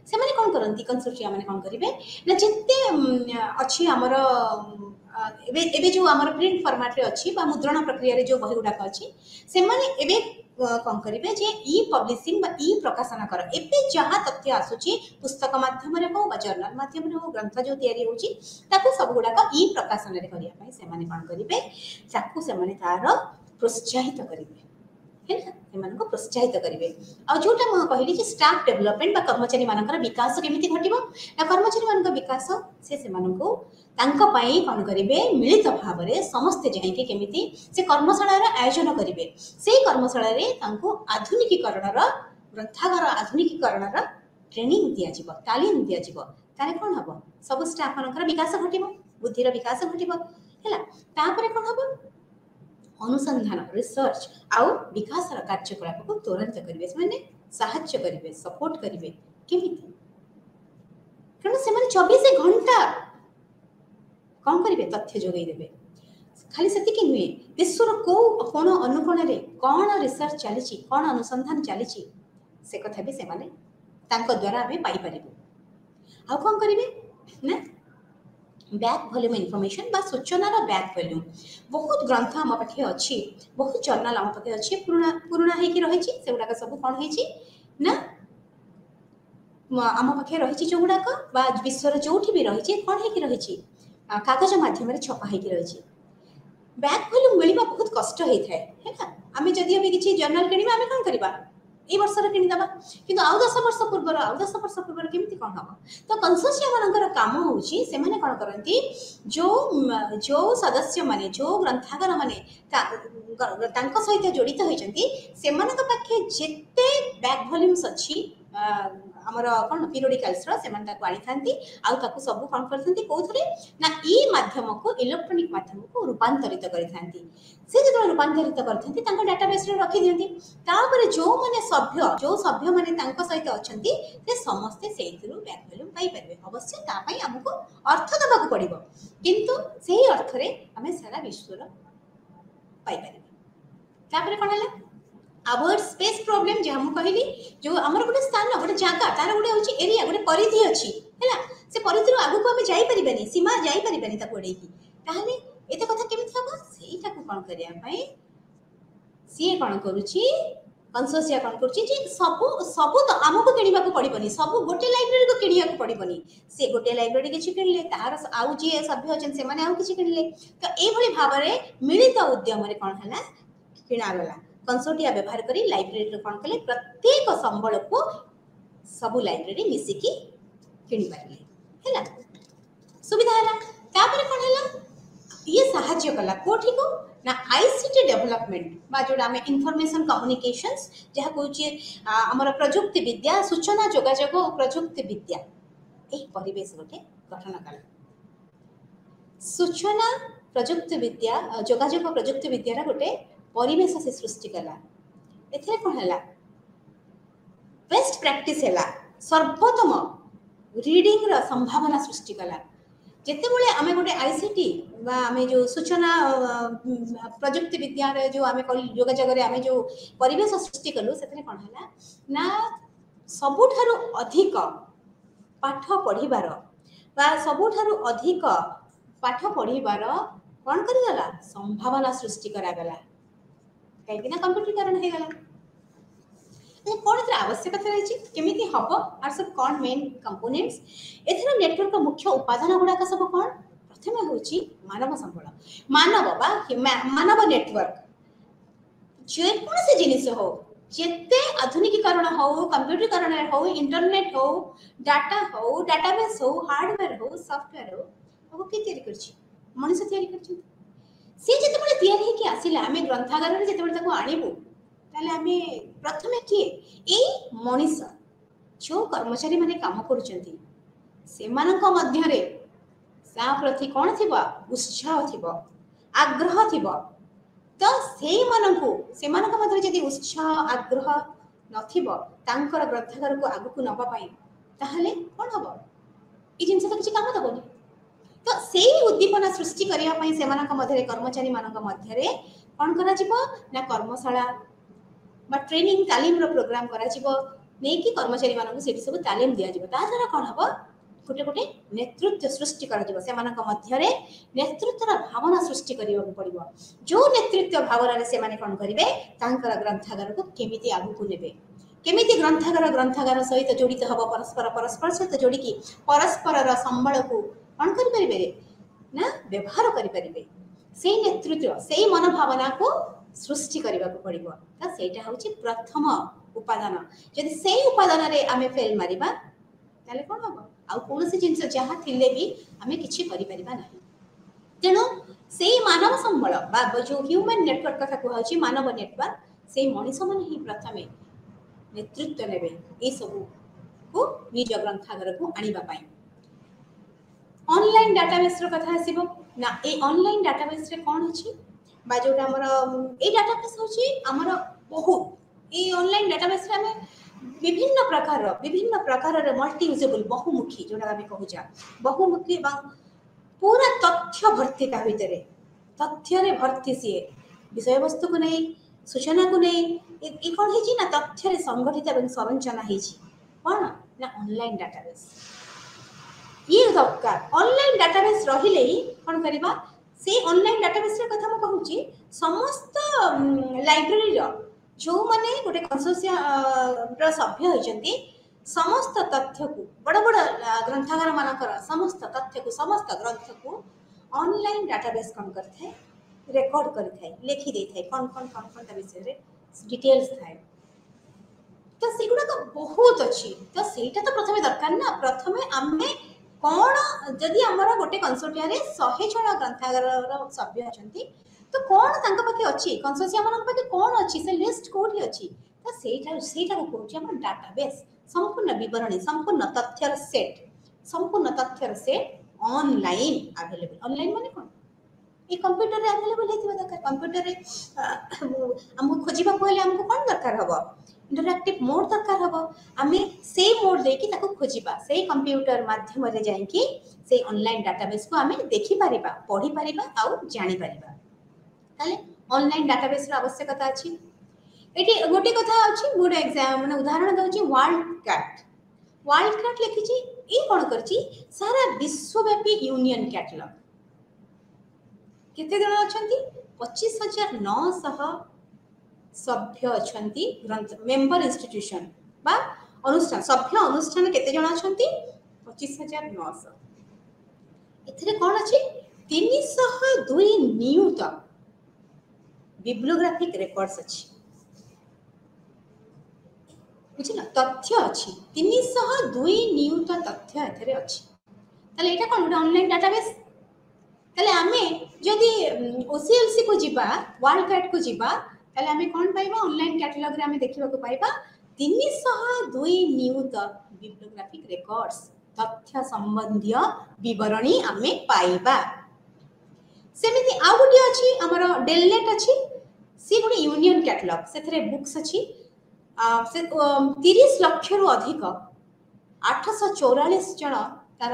ସେମାନେ କ'ଣ କରନ୍ତି? କନସୋର୍ସିୟମ ମାନେ କ'ଣ କରିବେ? ନା ଯେତେ ଅଛି ଆମର ଏବେ ଯେଉଁ ଆମର ପ୍ରିଣ୍ଟ ଫର୍ମାଟରେ ଅଛି ବା ମୁଦ୍ରଣ ପ୍ରକ୍ରିୟାରେ ଯେଉଁ ବହି ଗୁଡ଼ାକ ଅଛି, ସେମାନେ ଏବେ କ'ଣ କରିବେ? ଯେ ଇ ପବ୍ଲିସିଂ ବା ଇ ପ୍ରକାଶନ କର। ଏବେ ଯାହା ତଥ୍ୟ ଆସୁଛି ପୁସ୍ତକ ମାଧ୍ୟମରେ ହଉ ବା ଜର୍ନାଲ ମାଧ୍ୟମରେ ହଉ, ଗ୍ରନ୍ଥ ଯେଉଁ ତିଆରି ହେଉଛି, ତାକୁ ସବୁଗୁଡ଼ାକ ଇ ପ୍ରକାଶନରେ କରିବା ପାଇଁ ସେମାନେ କ'ଣ କରିବେ? ତାକୁ ସେମାନେ ତାର ପ୍ରୋତ୍ସାହିତ କରିବେ, ହେଲା, ସେମାନଙ୍କୁ ପ୍ରୋତ୍ସାହିତ କରିବେ। ଆଉ ଯୋଉଟା ମୁଁ କହିଲି ଯେ ଷ୍ଟାଫ୍ ଡେଭଲପମେଣ୍ଟ ବା କର୍ମଚାରୀମାନଙ୍କର ବିକାଶ କେମିତି ଘଟିବ? ନା କର୍ମଚାରୀମାନଙ୍କ ବିକାଶ ସେମାନଙ୍କୁ ତାଙ୍କ ପାଇଁ କ'ଣ କରିବେ? ମିଳିତ ଭାବରେ ସମସ୍ତେ ଯାଇକି କେମିତି ସେ କର୍ମଶାଳାର ଆୟୋଜନ କରିବେ। ସେଇ କର୍ମଶାଳାରେ ତାଙ୍କୁ ଆଧୁନିକୀକରଣର, ଗ୍ରନ୍ଥାଗାର ଆଧୁନିକୀକରଣର ଟ୍ରେନିଂ ଦିଆଯିବ, ତାଲିମ ଦିଆଯିବ। ତାହେଲେ କ'ଣ ହେବ? ସବୁ ଷ୍ଟାଫମାନଙ୍କର ବିକାଶ ଘଟିବ, ବୁଦ୍ଧିର ବିକାଶ ଘଟିବ, ହେଲା। ତାପରେ କ'ଣ ହେବ? ଅନୁସନ୍ଧାନ, ରିସର୍ଚ୍ଚ ଆଉ ବିକାଶର କାର୍ଯ୍ୟକଳାପକୁ ତ୍ୱରାନ୍ୱିତ କରିବେ, ସେମାନେ ସାହାଯ୍ୟ କରିବେ, ସପୋର୍ଟ କରିବେ। କେମିତି? କାରଣ ସେମାନେ 24 ଘଣ୍ଟା କ'ଣ କରିବେ? ତଥ୍ୟ ଯୋଗାଇ ଦେବେ। ଖାଲି ସେତିକି ନୁହେଁ, ବିଶ୍ୱର କୋଉ କୋଣ ଅନୁକୋଣରେ କ'ଣ ରିସର୍ଚ୍ଚ ଚାଲିଛି, କ'ଣ ଅନୁସନ୍ଧାନ ଚାଲିଛି, से कथा भी से माने तांको द्वारा आमे पाई परिबो आ कोन करिवे ना बैक वॉल्यूम इनफॉरमेशन बा सूचनार बैक वॉल्यूम बहुत ग्रंथ आम पाखे अच्छी बहुत जर्नाल आम पाखे अच्छी पुराना पुराना होइकी रहिछि सेगुडा सब कोन होइछि ना आम पाखे रहिछि जोगुडाक बा विश्वर जोठी भी रहिछि कोन होइकी रहिछि कागज माध्यम रे छपा होइकी रहिछि बैक वॉल्यूम मिलवा बहुत कष्ट होता है ना आम जदि अभी किसी जर्नाल किणवा आम कौन करवा ए वर्ष किणीदबा कि आउ 10 वर्ष पूर्वर आउ 10 वर्ष पूर्वर केमती कौन हम तो कंसोर्शियम मानकर काम होउची से माने कौन करती जो जो सदस्य माने जो ग्रंथागार माने तांको सहित जड़ित होइचंती सेमानक पाखे जेते बैक वॉल्यूम्स अछि हमर कोन पीरियोडिकल्स रो सेमान ताको आनी थांती आउ ताको सब कोन करथंती कोथरे ना ई माध्यम को इलेक्ट्रॉनिक माध्यम को रूपांतरित करि थांती से जब रूपांतरित करथंती तांको डाटाबेस रे रखि दियंती तापर जो माने सभ्य माने तांको सहित अछंती से समस्त सेइथिरु बैक वॉल्यूम पाई परबे अवश्य ता पई हमको अर्थ दबा को पड़िबो किंतु सेही अर्थ रे हमें सारा विश्व रो पाई परबे तापर कोन हला अवॉइड स्पेस प्रॉब्लम जे हम कहली जो हमर गोटे स्थान गोटे जगह तार गोटे होची एरिया गोटे परिधि अछि हैला से परिधि रो आगु को हमें जाई परिबेनी सीमा जाई परिबेनी ता कोडे की ताहले एते कथा केमिति हबो सेईटा को कोन करिया पई सीए कोन करूची कंसोर्शिया कोन करूची जे सब तो हमको किनिबा को पड़िबनी सब गोटे लाइब्रेरी को किनिया को पड़िबनी से गोटे लाइब्रेरी किछि किनले तार आउ जे सभ्य अछन से माने आउ किछि किनले तो ए भली भाबरे मिलित उद्यम रे कोन हला किना गला कंसोर्टिया व्यवहार करी लाइब्रेरी कौन कले प्रत्येक संबल को सब लाइब्रेरी मिसिकी किनी पारे हैला सुविधा हला तापर कोन हला ये सहाय्य कला कोठी को ना आईसीटी डेवलपमेंट बा जोडा में इंफॉर्मेशन कम्युनिकेशंस जहा कहउची हमर प्रयुक्त विद्या सूचना जोगाजोग और प्रयुक्त विद्या एक परिवेश गोटे गठन कला सूचना प्रयुक्त विद्या जोगाजोग प्रयुक्त विद्या गोटे परिवेश से सृष्टि कला एथरे कोन हला बेस्ट प्रैक्टिस हला सर्वोत्तम रीडिंग रा संभावना सृष्टि कला जेते बेले आमे गोटे आईसीटी बा आमे जो सूचना प्रयुक्त विद्या रे जो आमे योगाजोग रे आमे जो परिवेश सृष्टि कलु सेथरे कोन हला ना सबुठारु अधिक पाठ पढिबार बा सबुठारु अधिक पाठ पढिबार कोन करि गला संभावना सृष्टि करा गला कहीं ना कंप्यूटरीकरण हो गला कौन एथर आवश्यकता रही केमिति हबो आर सब कौन मेन कंपोनेंट्स एथर नेटवर्क का मुख्य उपादान गुडा का सब कौन प्रथम होची मानव संबल मानव बा मानव नेटवर्क जे कौन से जिनिस हो जेते आधुनिकीकरण हो कंप्यूटरीकरण हो इंटरनेट हो डाटाबेस हो हार्डवेयर हो सॉफ्टवेयर हो वो के तैयारी करछि मनुष्य तैयारी करछि से जेते बळे तैयारी कि आसिला आमे ग्रंथागार रे जेते बळे ताको आनिबो ताले आमे प्रथमे कि ए मनुष्य जो कर्मचारी माने काम करूचंती सेमानक मध्य रे सा प्रति कोन थिबा उत्साह थिबा आग्रह थिबा तो सेई मानकु सेमानक मध्य जदि उत्साह आग्रह नथिबो तांकर ग्रंथागार को आगु को नबा पाई ताहले कोन हबो ई जिंस तो किछ काम दबोनी तो सेई उद्दीपना सृष्टि करिया पई सेमानक मध्य कर्मचारी मानक मध्य कोन करा जिवो ना कर्मशाला बा ट्रेनिंग तालीम रो प्रोग्राम करा जिवो नै कि कर्मचारी मानक सेठी सब तालीम दिया जिवो ता द्वारा कोन हबो गोटे गोटे नेतृत्व सृष्टि करा जिवो सेमानक मध्य नेतृत्वर भावना सृष्टि करियो पड़िबो जो नेतृत्व भावना रे से माने कोन करिवे तांकर ग्रंथागार को केमिति आगु को नेबे केमिति ग्रंथागार सहित जड़ित हबो परस्पर सहित जोड़ी की परस्पर रा संबल को कौन करि परिबे ना व्यवहार करि परिबे सेही नेतृत्व सेही मनोभावना को सृष्टि करबा को पड़िबो त सेटा होची प्रथम उपादान यदि सेही उपादान रे आमे फेल मारिबा ताले कोन हबो आ कोन से जिंस जहा थिले भी आमे किछि करि परिबा नाही तेनो सेही मानव संबल बा जो ह्यूमन नेटवर्क कथा को होची मानव नेटवर्क सेही मनुष्य मन ही प्रथमे नेतृत्व नेबे ए सब को निज ग्रंथागार को आनिबा पाई ऑनलाइन डाटाबेस रो कथा आसीबो ना ए ऑनलाइन डाटाबेस रे कोन अछि बा जोटा हमर ए डाटाबेस होछि हमर बहुत ए ऑनलाइन डाटाबेस रे हमें विभिन्न प्रकार रे मल्टी यूजेबल बहुमुखी जोटा हम कहूजा बहुमुखी बा पूरा तथ्य भर्ती ता भीतरे तथ्य रे भर्ती से विषय वस्तु को नहीं सूचना को नहीं ये कौन है ना तथ्य संगठित एवं संरचना है कौन ना ऑनलाइन डाटाबेस ये दरकार ऑनलाइन डाटाबेस रहिले ही कौन करबा से ऑनलाइन डाटाबेस रे कथा म कहूची समस्त लाइब्रेरी रो जो माने गोटे कंसोर्शियम रो सभ्य होइचंती समस्त तथ्य को बड़ बड़ ग्रंथागार मानकर समस्त तथ्य को समस्त ग्रंथ को ऑनलाइन डाटाबेस कौन करथे रेकॉर्ड करिथाय लिखि देथाय कौन ता विषय रे डिटेल्स थाय तो सेगुड़ा तो बहुत अच्छी तो सेटा तो प्रथमे दरकार ना प्रथमे आमे कौन जदि आमर गोटे कंसोर्टिया रे 100 जण ग्रंथागार सभ्य अछंती तो कौन तांका पाखे अच्छी कंसोर्टिया मन पाखे कौन अच्छी से लिस्ट कोठी अच्छी तो सेटा को कहूची हमर डाटाबेस संपूर्ण विवरणी संपूर्ण तथ्यर सेट ऑनलाइन अवेलेबल ऑनलाइन माने कौन ये कंप्यूटर रे अवेलेबल हेतिबा दरकार कंप्यूटर रे हमको खोजिबा पहिले हमको कोन दरकार हबो इंटरैक्टिव मोड दरकार हबो आमे से मोड देकी ताको खोजिबा से कंप्यूटर माध्यम रे जाई कि से ऑनलाइन डाटाबेस को आमे देखि परिबा पढि परिबा आ जानि परिबा ताले ऑनलाइन डाटाबेस रो आवश्यकता अछि एटी गोटे कथा अछि मोर एग्जाम माने उदाहरण दउची वर्ल्ड कैट लिखिची ई कोन करची सारा विश्वव्यापी यूनियन कैटलॉग केते जण अछंती 25,900 सभ्य अछंती ग्रंथ मेंबर इंस्टीट्यूशन बा अनुष्ठान सभ्य अनुष्ठान केते जण अछंती 25,900 एथरे कोन अछि 302 नियुत बिब्लियोग्राफिक रेकॉर्ड्स अछि बुझिला तथ्य अछि 302 नियुत तथ्य एथरे अछि ताले एटा कोन ऑनलाइन डाटाबेस ताले आमे जदि ओसीएलसी को जिबा वर्ल्ड कैट को जिबा ताले आमे कोन पाइबा ऑनलाइन कैटलॉग रे आमे देखिबा को पाइबा 302 नियुत बिब्लियोग्राफिक रेकॉर्ड्स तथ्य संबंधी विवरणी आमे पाइबा सेमिति आ गुटी अछि हमर डेलनेट अछि सी गुटी यूनियन कैटलॉग सेथरे बुक्स अछि से 30 लाख रु अधिक 844 जण तार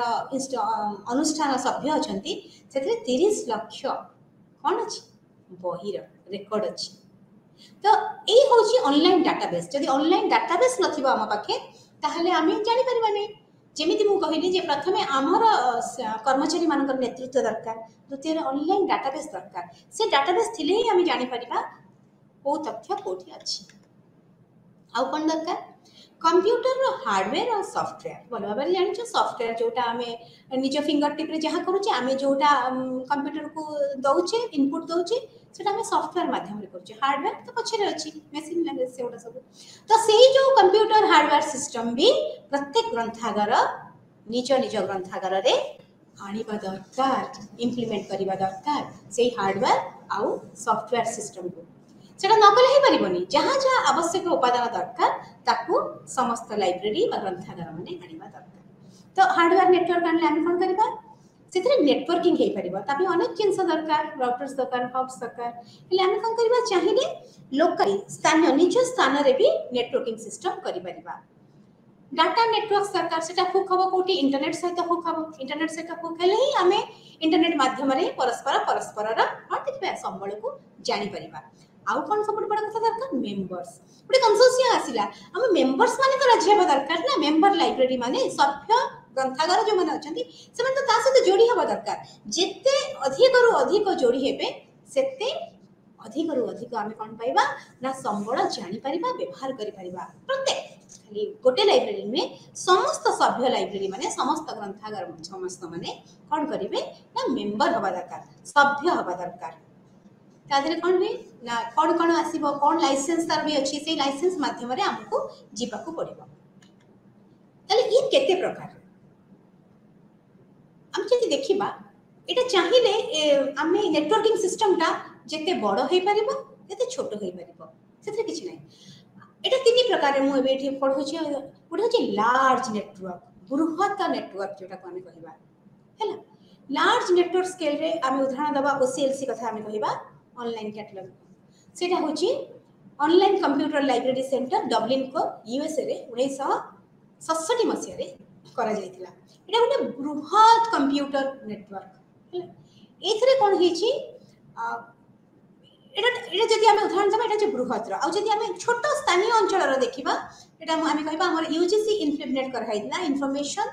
अनुष्ठान सभ्य अछंती सेथरे 30 लाख कोन अछि बहिर रेकॉर्ड अछि तो ए होची ऑनलाइन डाटाबेस जदि ऑनलाइन डाटाबेस नथिबा हम पाखे ताहले आमी जानि परिबा नै जेमिति मु कहिली जे प्रथमे हमर कर्मचारी मानकर नेतृत्व दरकार द्वितीय ऑनलाइन डाटाबेस दरकार से डाटाबेस थिले ही आमी जानि परिबा को तथ्य कोठी अछि आउ कोन दरकार कंप्यूटर रो हार्डवेयर और सॉफ्टवेयर बोल बाबा जानि छ सॉफ्टवेयर जोटा हमें निज फिंगर टिप रे जहा करू छे हमें जोटा कंप्यूटर को दउछे इनपुट दउछे सेटा हमें सॉफ्टवेयर माध्यम रे करू छे हार्डवेयर तो पछरे अछि मशीन लैंग्वेज से ओटा सब तो सेही जो कंप्यूटर हार्डवेयर सिस्टम भी प्रत्येक ग्रंथागार निज ग्रंथागार रे आनिबा दरकार इंप्लीमेंट करिबा दरकार सेही हार्डवेयर आउ सॉफ्टवेयर सिस्टम को सेटा नकल हे परिबनी जहां जहां आवश्यक उपादान दरकार ताकू समस्त लाइब्रेरी बा ग्रंथागार माने आनिबा दरकार तो हार्डवेयर नेटवर्क आनले हम कोन करबा सेतरे नेटवर्किंग हे परिबा तापि अनेक जिंस दरकार राउटर्स दरकार हब्स दरकार हेले हम कोन करबा चाहिए लोकली स्थानीय निज स्थान रे भी नेटवर्किंग सिस्टम करि परिबा डाटा नेटवर्क सरकार सेटा हुक हबो कोठी इंटरनेट सहित हुक हबो इंटरनेट सहित हुक हेले ही हमें इंटरनेट माध्यम रे परस्पर रा देखबा संबळ को जानि परिबा आउ कोन सब बड़ कथा दरकार मेंबर्स गोटे कंसोर्शियम आसिला हम मेंबर्स माने तो राजी हेबा दरकार ना मेंबर लाइब्रेरी माने सभ्य ग्रंथागार जो माने अछंती से माने तो ता सहित जोड़ी हेबा दरकार जेते अधिक रु अधिक जोड़ी हेबे सेते अधिक रु अधिक आमे कोन पाइबा ना संबळ जानि परिबा व्यवहार करि परिबा प्रत्येक खाली गोटे लाइब्रेरी में समस्त सभ्य लाइब्रेरी माने समस्त ग्रंथागार समस्त माने कोन करिवे ना मेंबर होबा दरकार सभ्य होबा दरकार तादरे कोन भी ना कोन आसीबो कोन लाइसेंस तार भी अछि से लाइसेंस माध्यम रे हमको जीवाको पड़िबो ताले ई केते प्रकार हम जति देखिबा एटा चाहिले आमे नेटवर्किंग सिस्टम ता जेते बड़ होई परिबो जेते छोट होई परिबो सेते किछ नै एटा तीन प्रकार मु एबे एठी पढो छी उडा छी लार्ज नेटवर्क बृहत नेटवर्क जोटा को हमें कहिबा हैला लार्ज नेटवर्क स्केल रे आमे उदाहरण दबा ओसीएलसी कथा हमें कहिबा ऑनलाइन कैटलॉग सेटा होची online computer library centre Dublin को यूएसए रे 1967 मसिया रे करा जायतिला एटा गोटे बृहत कंप्यूटर नेटवर्क हैला एथरे कोन हिची এটা এটা যদি আমি উদাহরণ দেবা এটা হচ্ছে বৃহৎর আর যদি আমি ছোট স্থানীয় অঞ্চলর দেখিবা এটা আমি কইবা আমার ইউজিসি ইমপ্লিমেন্ট করা হইলা ইনফরমেশন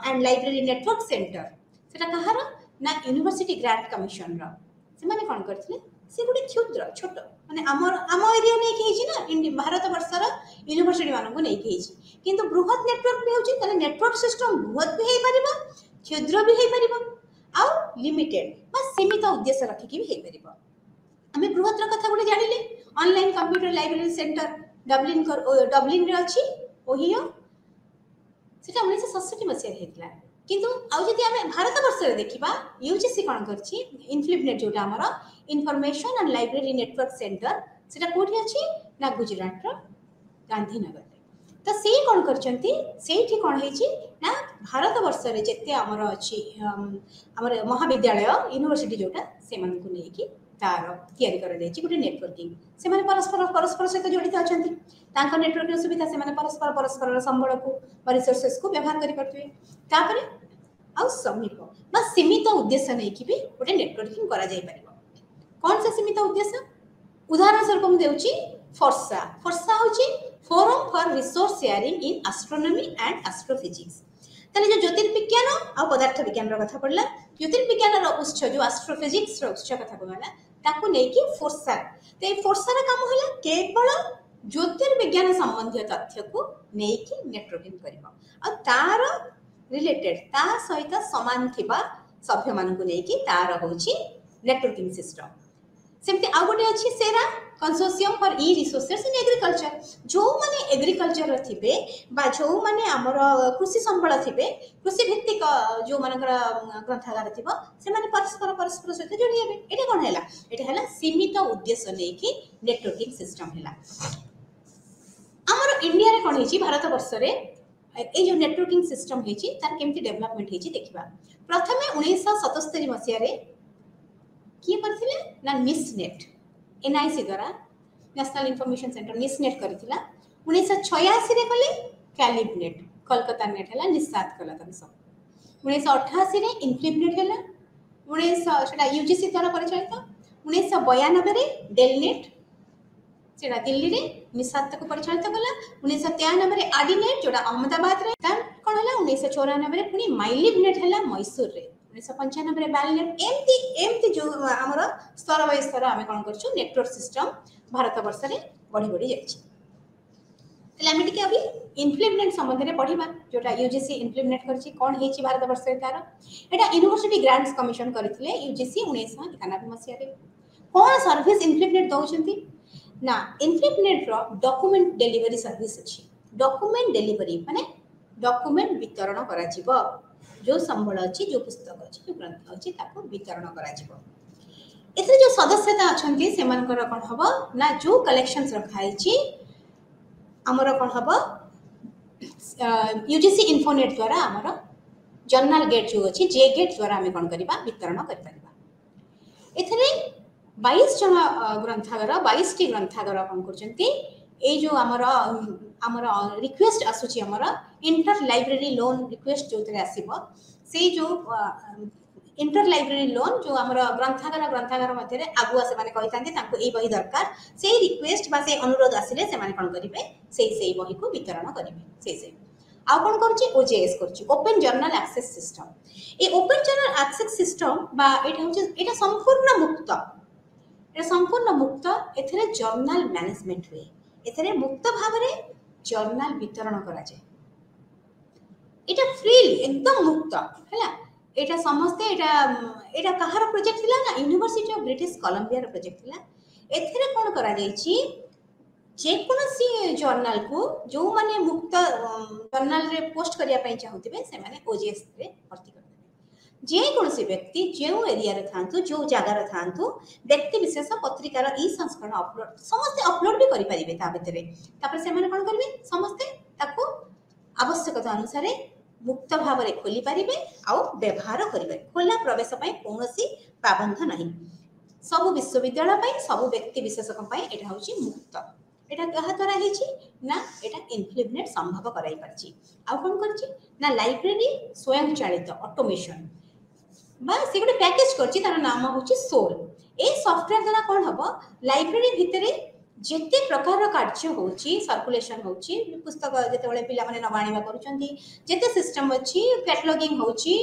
এন্ড লাইব্রেরি নেটওয়ার্ক সেন্टर সেটা কাହାର না यूनिवर्सिटी ग्रांट कमिशन ର ସେମାନେ କ'ଣ କରିଥିଲେ ସେ ଗୋଟେ କ୍ଷୁଦ୍ର ଛୋଟ ମାନେ ଆମ ଏରିଆ ନେଇକି ହେଇଛି ନା ଭାରତ ବର୍ଷର ୟୁନିଭର୍ସିଟି ମାନଙ୍କୁ ନେଇକି ହେଇଛି କିନ୍ତୁ ବୃହତ ନେଟୱାର୍କ ବି ହେଉଛି ତାହେଲେ ନେଟୱାର୍କ ସିଷ୍ଟମ ବୃହତ ବି ହେଇପାରିବ କ୍ଷୁଦ୍ର ବି ହେଇପାରିବ ଆଉ ଲିମିଟେଡ୍ ବା ସୀମିତ ଉଦ୍ଦେଶ୍ୟ ରଖିକି ବି ହେଇପାରିବ ଆମେ ବୃହତର କଥା ଗୋଟେ ଜାଣିଲେ ଅନଲାଇନ କମ୍ପ୍ୟୁଟର ଲାଇବ୍ରେରୀ ସେଣ୍ଟର ଡବ୍ଲିନରେ ଅଛି ଓହିଓ ସେଟା 1967 ମସିହାରେ ହେଇଥିଲା किंतु आउ जदि आमे भारत वर्ष रे देखिबा यूजीसी कोन करछि इनफ्लिपनेट जोटा हमर information and library network centre सेटा कोठी अछि ना गुजरात रो गांधीनगर तो से कोन करछंती सेठी कोन हेछि ना भारत वर्ष रे जते हमर अछि हमर महाविद्यालय यूनिवर्सिटी जोटा से मन को नेकी तार तयारी कर देछि गुटे नेटवर्किंग से माने परस्पर सहित जड़ित अछंती तांको नेटवर्क रे सुविधा से माने परस्पर संबळ को रिसोर्सेस को व्यवहार करि परथि तापरे आ समीप बा सीमित उद्देश्य नहीं कि भी गोटे नेटवर्किंग करा जाय परिबो कोन से सीमित उद्देश्य उदाहरण स्वरूप हम देउची फोर्सा फोर्सा होची forum for resource sharing in astronomy and astrophysics तले जो ज्योतिर्विज्ञान आ पदार्थ विज्ञान रो कथा पड़ला ज्योतिर्विज्ञान रो उत्स जो एस्ट्रोफिजिक्स रो उत्स कथा कहला ताकू नै कि फोर्सा ते फोर्सा रा काम होला केवल ज्योतिर्विज्ञान संबंधी तथ्य को नै कि नेटवर्किंग करबो आ तार रिलेटेड ता सहित समान थिबा सभ्य मान को नै कि तार होची नेटवर्किंग सिस्टम सेमते आ गोटे अछि सेरा consortium for e resources in agriculture जो माने एग्रीकल्चर थिबे बा जो माने हमर कृषि संबळ थिबे कृषि भित्तिक जो मानकर ग्रंथागार थिबो से माने परस्पर सहित जोड़ी हेबे एटा कोन हैला एटा हैला सीमित उद्देश्य नै कि नेटवर्किंग सिस्टम हैला हमर इंडिया रे कोन हेची भारत वर्ष रे ए जो नेटवर्किंग सिस्टम हेची तार केमती डेवलपमेंट हेची देखिबा प्रथमे 1977 मसिया रे की करथिले ना निसनेट एनआईसी द्वारा नेशनल इंफॉर्मेशन सेंटर निसनेट करथिला 1986 रे कले कैलिबनेट कोलकाता नेट हैला निसात कला तन सब 1988 रे इनफ्लिपनेट हैला 19 सेटा यूजीसी द्वारा परिचालित 1992 रे डेलनेट सेटा दिल्ली रे निसात को परिचालित कला 1993 रे आडीनेट जोडा अहमदाबाद रे तन कोन हैला 1994 रे पुनी माइलिबनेट हैला मैसूर रे 1995 रे बालनेट एमती जो हमर स्तर बाय स्तर आमे कोन करछु नेटवर्क सिस्टम भारत वर्ष रे बढ़ी जायछि तले आमे टिके अभी इनफ्लिपनेट संबंध रे पढिबा जोटा यूजीसी इनफ्लिपनेट करछि कोन हेछि भारत वर्ष रे तार एटा यूनिवर्सिटी ग्रांट्स कमिशन करथिले यूजीसी 1991 मसिया रे कोन सर्विस इनफ्लिपनेट दउछंती ना इनफ्लिपनेट रो डॉक्यूमेंट डिलीवरी सर्विस अछि डॉक्यूमेंट डिलीवरी माने डॉक्यूमेंट वितरण करा जिवो जो संबळ अछि जो पुस्तक अछि जो ग्रंथ अछि ताको वितरण करा जिवो एथरे जो सदस्यता अछंती सेमानकर कोन हबो ना जो कलेक्शंस रखाइ छी हमर कोन हबो यूजीसी इन्फोनेट द्वारा हमर जर्नल गेट जो अछि जे गेट द्वारा हम कोन करबा वितरण करि परबा एथरे 22 जन ग्रंथागार 22 टी ग्रंथागार कोन करचंती ए जो हमर रिक्वेस्ट आसुची हमर इंटर लाइब्रेरी लोन रिक्वेस्ट जो तरे आसीबो से जो इंटर लाइब्रेरी लोन जो हमर ग्रंथागार मध्ये रे आगुआ से माने कहितांती तांको ए बही दरकार से रिक्वेस्ट बा से अनुरोध आसिले से माने कोन करिवे से बही को वितरण करिवे से आ कोन करची ओजेएस करची ओपन जर्नल एक्सेस सिस्टम ए ओपन जर्नल एक्सेस सिस्टम बा एटा संपूर्ण मुक्त एथरे जर्नल मैनेजमेंट हुए एथरे मुक्त भाबरे जर्नल वितरण करा जाय एटा फ्रीली एकदम मुक्त हैला एटा समस्ते एटा कहार प्रोजेक्ट थिला ना यूनिवर्सिटी ऑफ ब्रिटिश कोलंबिया रो प्रोजेक्ट थिला एथरे कोन करा जायछि जे कोनसी जर्नल को जो माने मुक्त जर्नल रे पोस्ट करिया पई चाहुतिबे से माने ओजेएस रे भर्ती कर जे कोनसी व्यक्ति जे एरिया रे थांतु जो जगह रे थांतु व्यक्ति विशेष पत्रिकार ई संस्करण अपलोड समस्त अपलोड भी करि परिबे ता भितरे तापर से माने कोन करबे समस्त ताको आवश्यकता अनुसार मुक्त भाव रे खोली परिबे आ व्यवहार करिबे खोला प्रवेश पई कोनोसी पाबंध नहीं सब विश्वविद्यालय पई सब व्यक्ति विशेष पई एटा होची मुक्त एटा कहा द्वारा हेची ना एटा इनफ्लिपनेट संभव कराई परची आ कोन करची ना लाइब्रेरी स्वयं चालित ऑटोमेशन बा से गोटे पैकेज करछि तार नाम होछि सोल। ए सॉफ्टवेयर द्वारा कोन हबो लाइब्रेरी भितरे जेते प्रकार कार्य होछि सर्कुलेशन होछि पुस्तक जेते बळे पिला माने नबाणीमा करूछंती जेते सिस्टम अछि कैटलॉगिंग होछि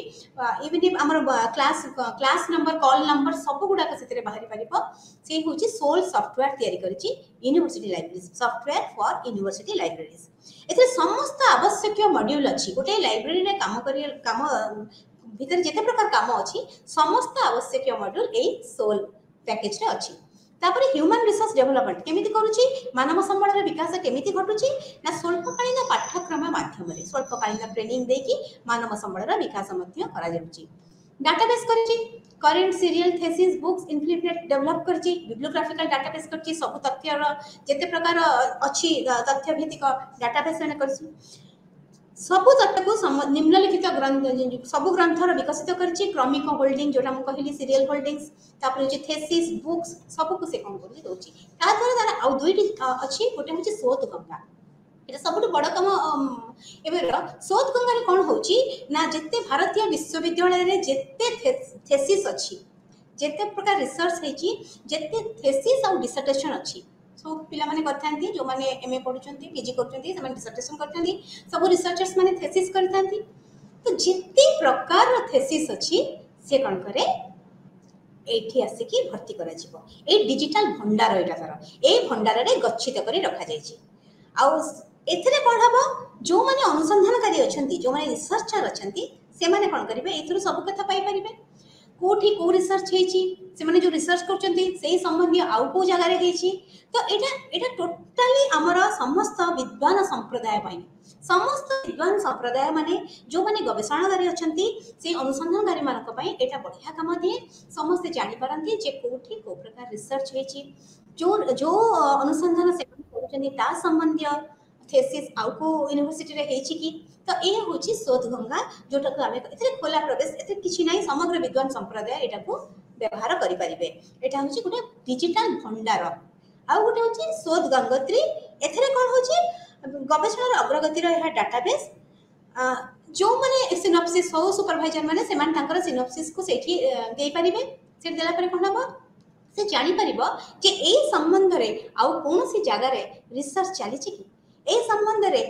इवन इफ हमर क्लास नंबर कॉल नंबर सब गुडा के सेतरे बाहरी परिबो से होछि सोल सॉफ्टवेयर तयारी करछि university library software for university libraries. एते समस्त आवश्यक मॉड्यूल अछि गोटे लाइब्रेरी रे काम भीतर जेते प्रकार काम अछि समस्त आवश्यक मॉड्यूल ए सोल पैकेज रे अछि। तापर ह्यूमन रिसोर्स डेवलपमेंट केमिति करूची मानव संबल विकास केमिति घटुची ना स्वल्पकालीन पाठ्यक्रम माध्यम स्वल्पकालीन ट्रेनिंग देकी मानव संबल विकास करा जाउची। डाटाबेस करची current serial thesis books infinite develop करची बिब्लियोग्राफिकल डाटाबेस करची सब तथ्य जेते प्रकार अछि तथ्य भित्तिक डाटाबेस ने करची सब तथ्य को निम्नलिखित ग्रंथ सब ग्रंथर विकसित करची क्रमिक होल्डिंग जोटा हम कहली सीरियल होल्डिंग्स तापर जे थेसिस बुक्स सब को से कोन करची दोची ता द्वारा तार आ दुईटी अछि गोटे होची शोध गंगा एटा सबटु बड़ काम एबे शोध गंगा रे कोन होची ना जेते भारतीय विश्वविद्यालय रे जेते थेसिस अछि जेते प्रकार रिसर्च हेची जेते थेसिस और डिसर्टेशन अछि सब पिला माने करथांती जो माने एमए पढुचंती पीजी करथांती समान डिसर्टेशन करथांती सब रिसर्चर्स माने थेसिस करथांती तो जेते प्रकार थेसिस अछि से कोन करे एठी आसे की भर्ती करा जिवो ए डिजिटल भंडार एटा तर ए भंडार रे गच्छित करी रखा जायछि आ एथिरे कोन हबो जो माने अनुसंधानकारी अछंती जो माने रिसर्चर अछंती से माने कोन करिवे एथिरो सब कथा पाई परिबे कोठी को रिसर्च हेची से माने जो रिसर्च करचंती सेही संबंधी आउ को जगह रे हेची तो एटा एटा टोटली हमरा समस्त विद्वान संप्रदाय पाई समस्त विद्वान संप्रदाय माने जो माने गवेषणागारी अछंती से अनुसंधानकारी मानक पाई एटा बढ़िया काम दिए समस्त जानि पारंती जे कोठी को प्रकार रिसर्च हेची जो जो अनुसंधान से करचंती ता संबंधी थेसिस आउ को यूनिवर्सिटी रे हेची की तो ए होची शोध गंगा जोटा को आमे एथे खोला प्रवेश एथे किछि नै समग्र विद्वान संप्रदाय एटा को व्यवहार करि परिबे एटा होची गुटे डिजिटल भंडार आ गुटे होची शोध गंगोत्री एथरे कोन होची गवेषणा अग्रगति रो एहा डाटाबेस जो माने सिनॉप्सिस हो सुपरवाइजर माने से मान तांकर सिनॉप्सिस को सेठी देई परिबे से देला परे कोन हबो से जानि परिबो जे ए संबंध रे आउ कोनोसी जगह रे रिसर्च चली छि कि ए संबंध रे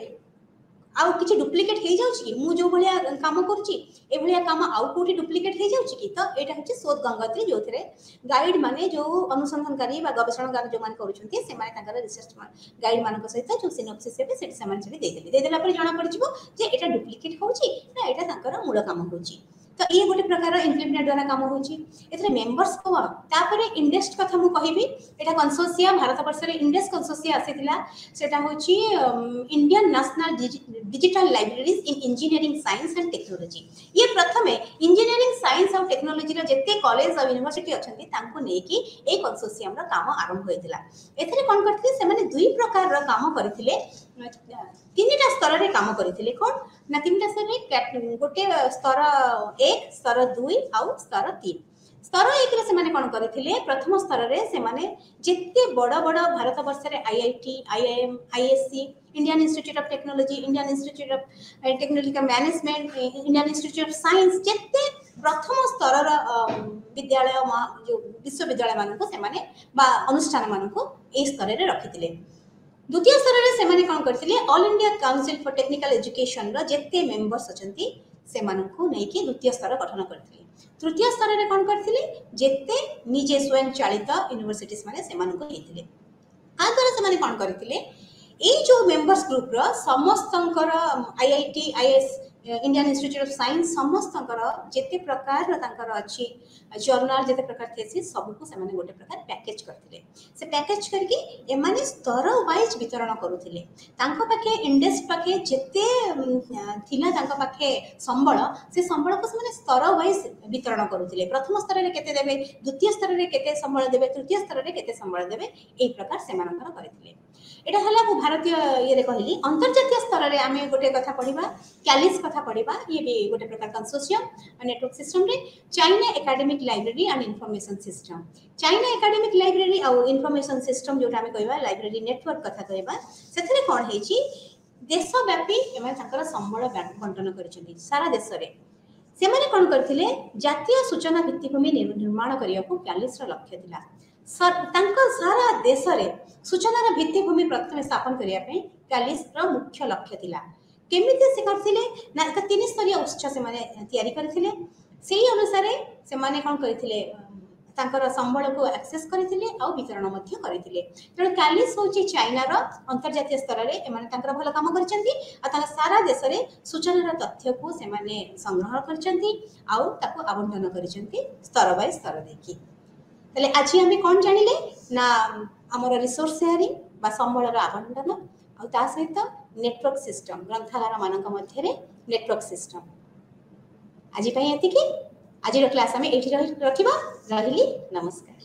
आउ किछि डुप्लिकेट हे जाउछि कि मु जो भलिया काम करछि ए भलिया काम आउ कोठी डुप्लिकेट हे जाउछि कि तो एटा होछि शोध गंगोत्री जोथरे गाइड माने जो अनुसंधानकारी बा गवेषणागार जो मान करूछंती से माने तांकर रिसर्च गाइड मानक सहित जो सिनॉप्सिस हेबे सेठी समान छडी दे देला पर जाना पड़िजिवो जे एटा डुप्लिकेट होछि ना एटा तांकर मूल काम होछि तो ये गोटे प्रकार इनफिनिट द्वारा काम होछि एथरे मेंबर्स को तापरे इंडेस्ट कथा मु कहिबी एटा कंसोर्शियम भारत वर्ष रे इंडेस्ट कंसोर्शियम आसीतिला सेटा होछि Indian national digital libraries in engineering science and technology ये प्रथमे इंजीनियरिंग साइंस और टेक्नोलॉजी रे जेते कॉलेज और यूनिवर्सिटी अछंती तांको नेकी ए कंसोर्शियम रो काम आरंभ होइतिला एथरे कोन करथिले से माने दुई प्रकार रो काम करथिले तीनटा स्तर रे काम करथिले कोन ना तीनटा स्तर रे गोटे स्तर 1 स्तर 2 आउ स्तर 3 स्तर 1 रे से माने कोन करथिले प्रथम स्तर रे से माने जेते बड़ बड़ भारत वर्ष रे IIT IIM ISC Indian institute of technology Indian institute of technological management Indian institute of science जेते प्रथम स्तर रा विद्यालय जो विश्वविद्यालय मानको से माने बा अनुष्ठान मानको ए स्तर रे रखितिले द्वितीय स्तर रे से माने कोन करथिले all India council for technical education रो जेते मेंबर्स अछंती से मानको नै कि द्वितीय स्तर गठन करथिले तृतीय स्तर रे कोन करथिले जेते निजे स्वयं चालित यूनिवर्सिटीज माने से मानको हेतिले आ द्वारा से माने कोन करथिले ए जो मेंबर्स ग्रुप रो समस्तंकर IIT IIS Indian institute of science समस्तंकर जेते प्रकार तांकर अछि जर्नल जेते प्रकार थेसिस सब को से माने गोटे प्रकार पैकेज करथिले से पैकेज करके ए माने स्तर वाइज वितरण करूथिले तांको पाखे इंडेक्स पाखे जेते थिला तांको पाखे संबळ से संबळ को से माने स्तर वाइज वितरण करूथिले प्रथम स्तर रे केते देबे द्वितीय स्तर रे केते संबळ देबे तृतीय स्तर रे केते संबळ देबे ए प्रकार से मानकर करथिले एटा हला को भारतीय ये रे कहली अंतर्जातीय स्तर रे आमे गोटे कथा पढिबा कैलिस कथा पढिबा ये भी गोटे प्रकार कंसोर्शियम नेटवर्क सिस्टम रे China academic library and information system China academic library और इंफॉर्मेशन सिस्टम जोटा आमे कहबा लाइब्रेरी नेटवर्क कथा कहबा सेथरे कोन हेची देशव्यापी एमे तांकर संबळ बंटन करिसेंती सारा देश रे ସେମାନେ କ'ଣ କରିଥିଲେ ଜାତୀୟ ସୂଚନା ଭିତ୍ତିଭୂମି ନିର୍ମାଣ କରିବାକୁ କ୍ୟାଲିସ୍ର ଲକ୍ଷ୍ୟ ଥିଲା। ତାଙ୍କ ସାରା ଦେଶରେ ସୂଚନାର ଭିତ୍ତିଭୂମି ପ୍ରଥମେ ସ୍ଥାପନ କରିବା ପାଇଁ କ୍ୟାଲିସ୍ର ମୁଖ୍ୟ ଲକ୍ଷ୍ୟ ଥିଲା। କେମିତି ସେ କରିଥିଲେ ନା ଏକ 3 ସ୍ତରୀୟ ଉତ୍ସ ସେମାନେ ତିଆରି କରିଥିଲେ। ସେହି ଅନୁସାରେ ସେମାନେ କ'ଣ କରିଥିଲେ ତାଙ୍କର ସମ୍ବଳକୁ ଆକ୍ସେସ୍ କରିଥିଲେ ଆଉ ବିତରଣ ମଧ୍ୟ କରିଥିଲେ। ତେଣୁ କ୍ୟାଲିସ୍ ହେଉଛି ଚାଇନାର ଅନ୍ତର୍ଜାତୀୟ ସ୍ତରରେ ଏମାନେ ତାଙ୍କର ଭଲ କାମ କରିଛନ୍ତି ଆଉ ତାଙ୍କ ସାରା ଦେଶରେ ସୂଚନାର ତଥ୍ୟକୁ ସେମାନେ ସଂଗ୍ରହ କରିଛନ୍ତି ଆଉ ତାକୁ ଆବଣ୍ଟନ କରିଛନ୍ତି ସ୍ତର ବାଇ ସ୍ତର ଦେଇକି। ତାହେଲେ ଆଜି ଆମେ କ'ଣ ଜାଣିଲେ ନା ଆମର ରିସୋର୍ସ ସେୟାରିଂ ବା ସମ୍ବଳର ଆବଣ୍ଟନ ଆଉ ତା ସହିତ ନେଟୱାର୍କ ସିଷ୍ଟମ ଗ୍ରନ୍ଥାଗାର ମାନଙ୍କ ମଧ୍ୟରେ ନେଟୱାର୍କ ସିଷ୍ଟମ। ଆଜି ପାଇଁ ଏତିକି। ଆଜିର କ୍ଲାସ୍ ଆମେ ଏଇଠି ରଖିବା। ରହିଲି, ନମସ୍କାର।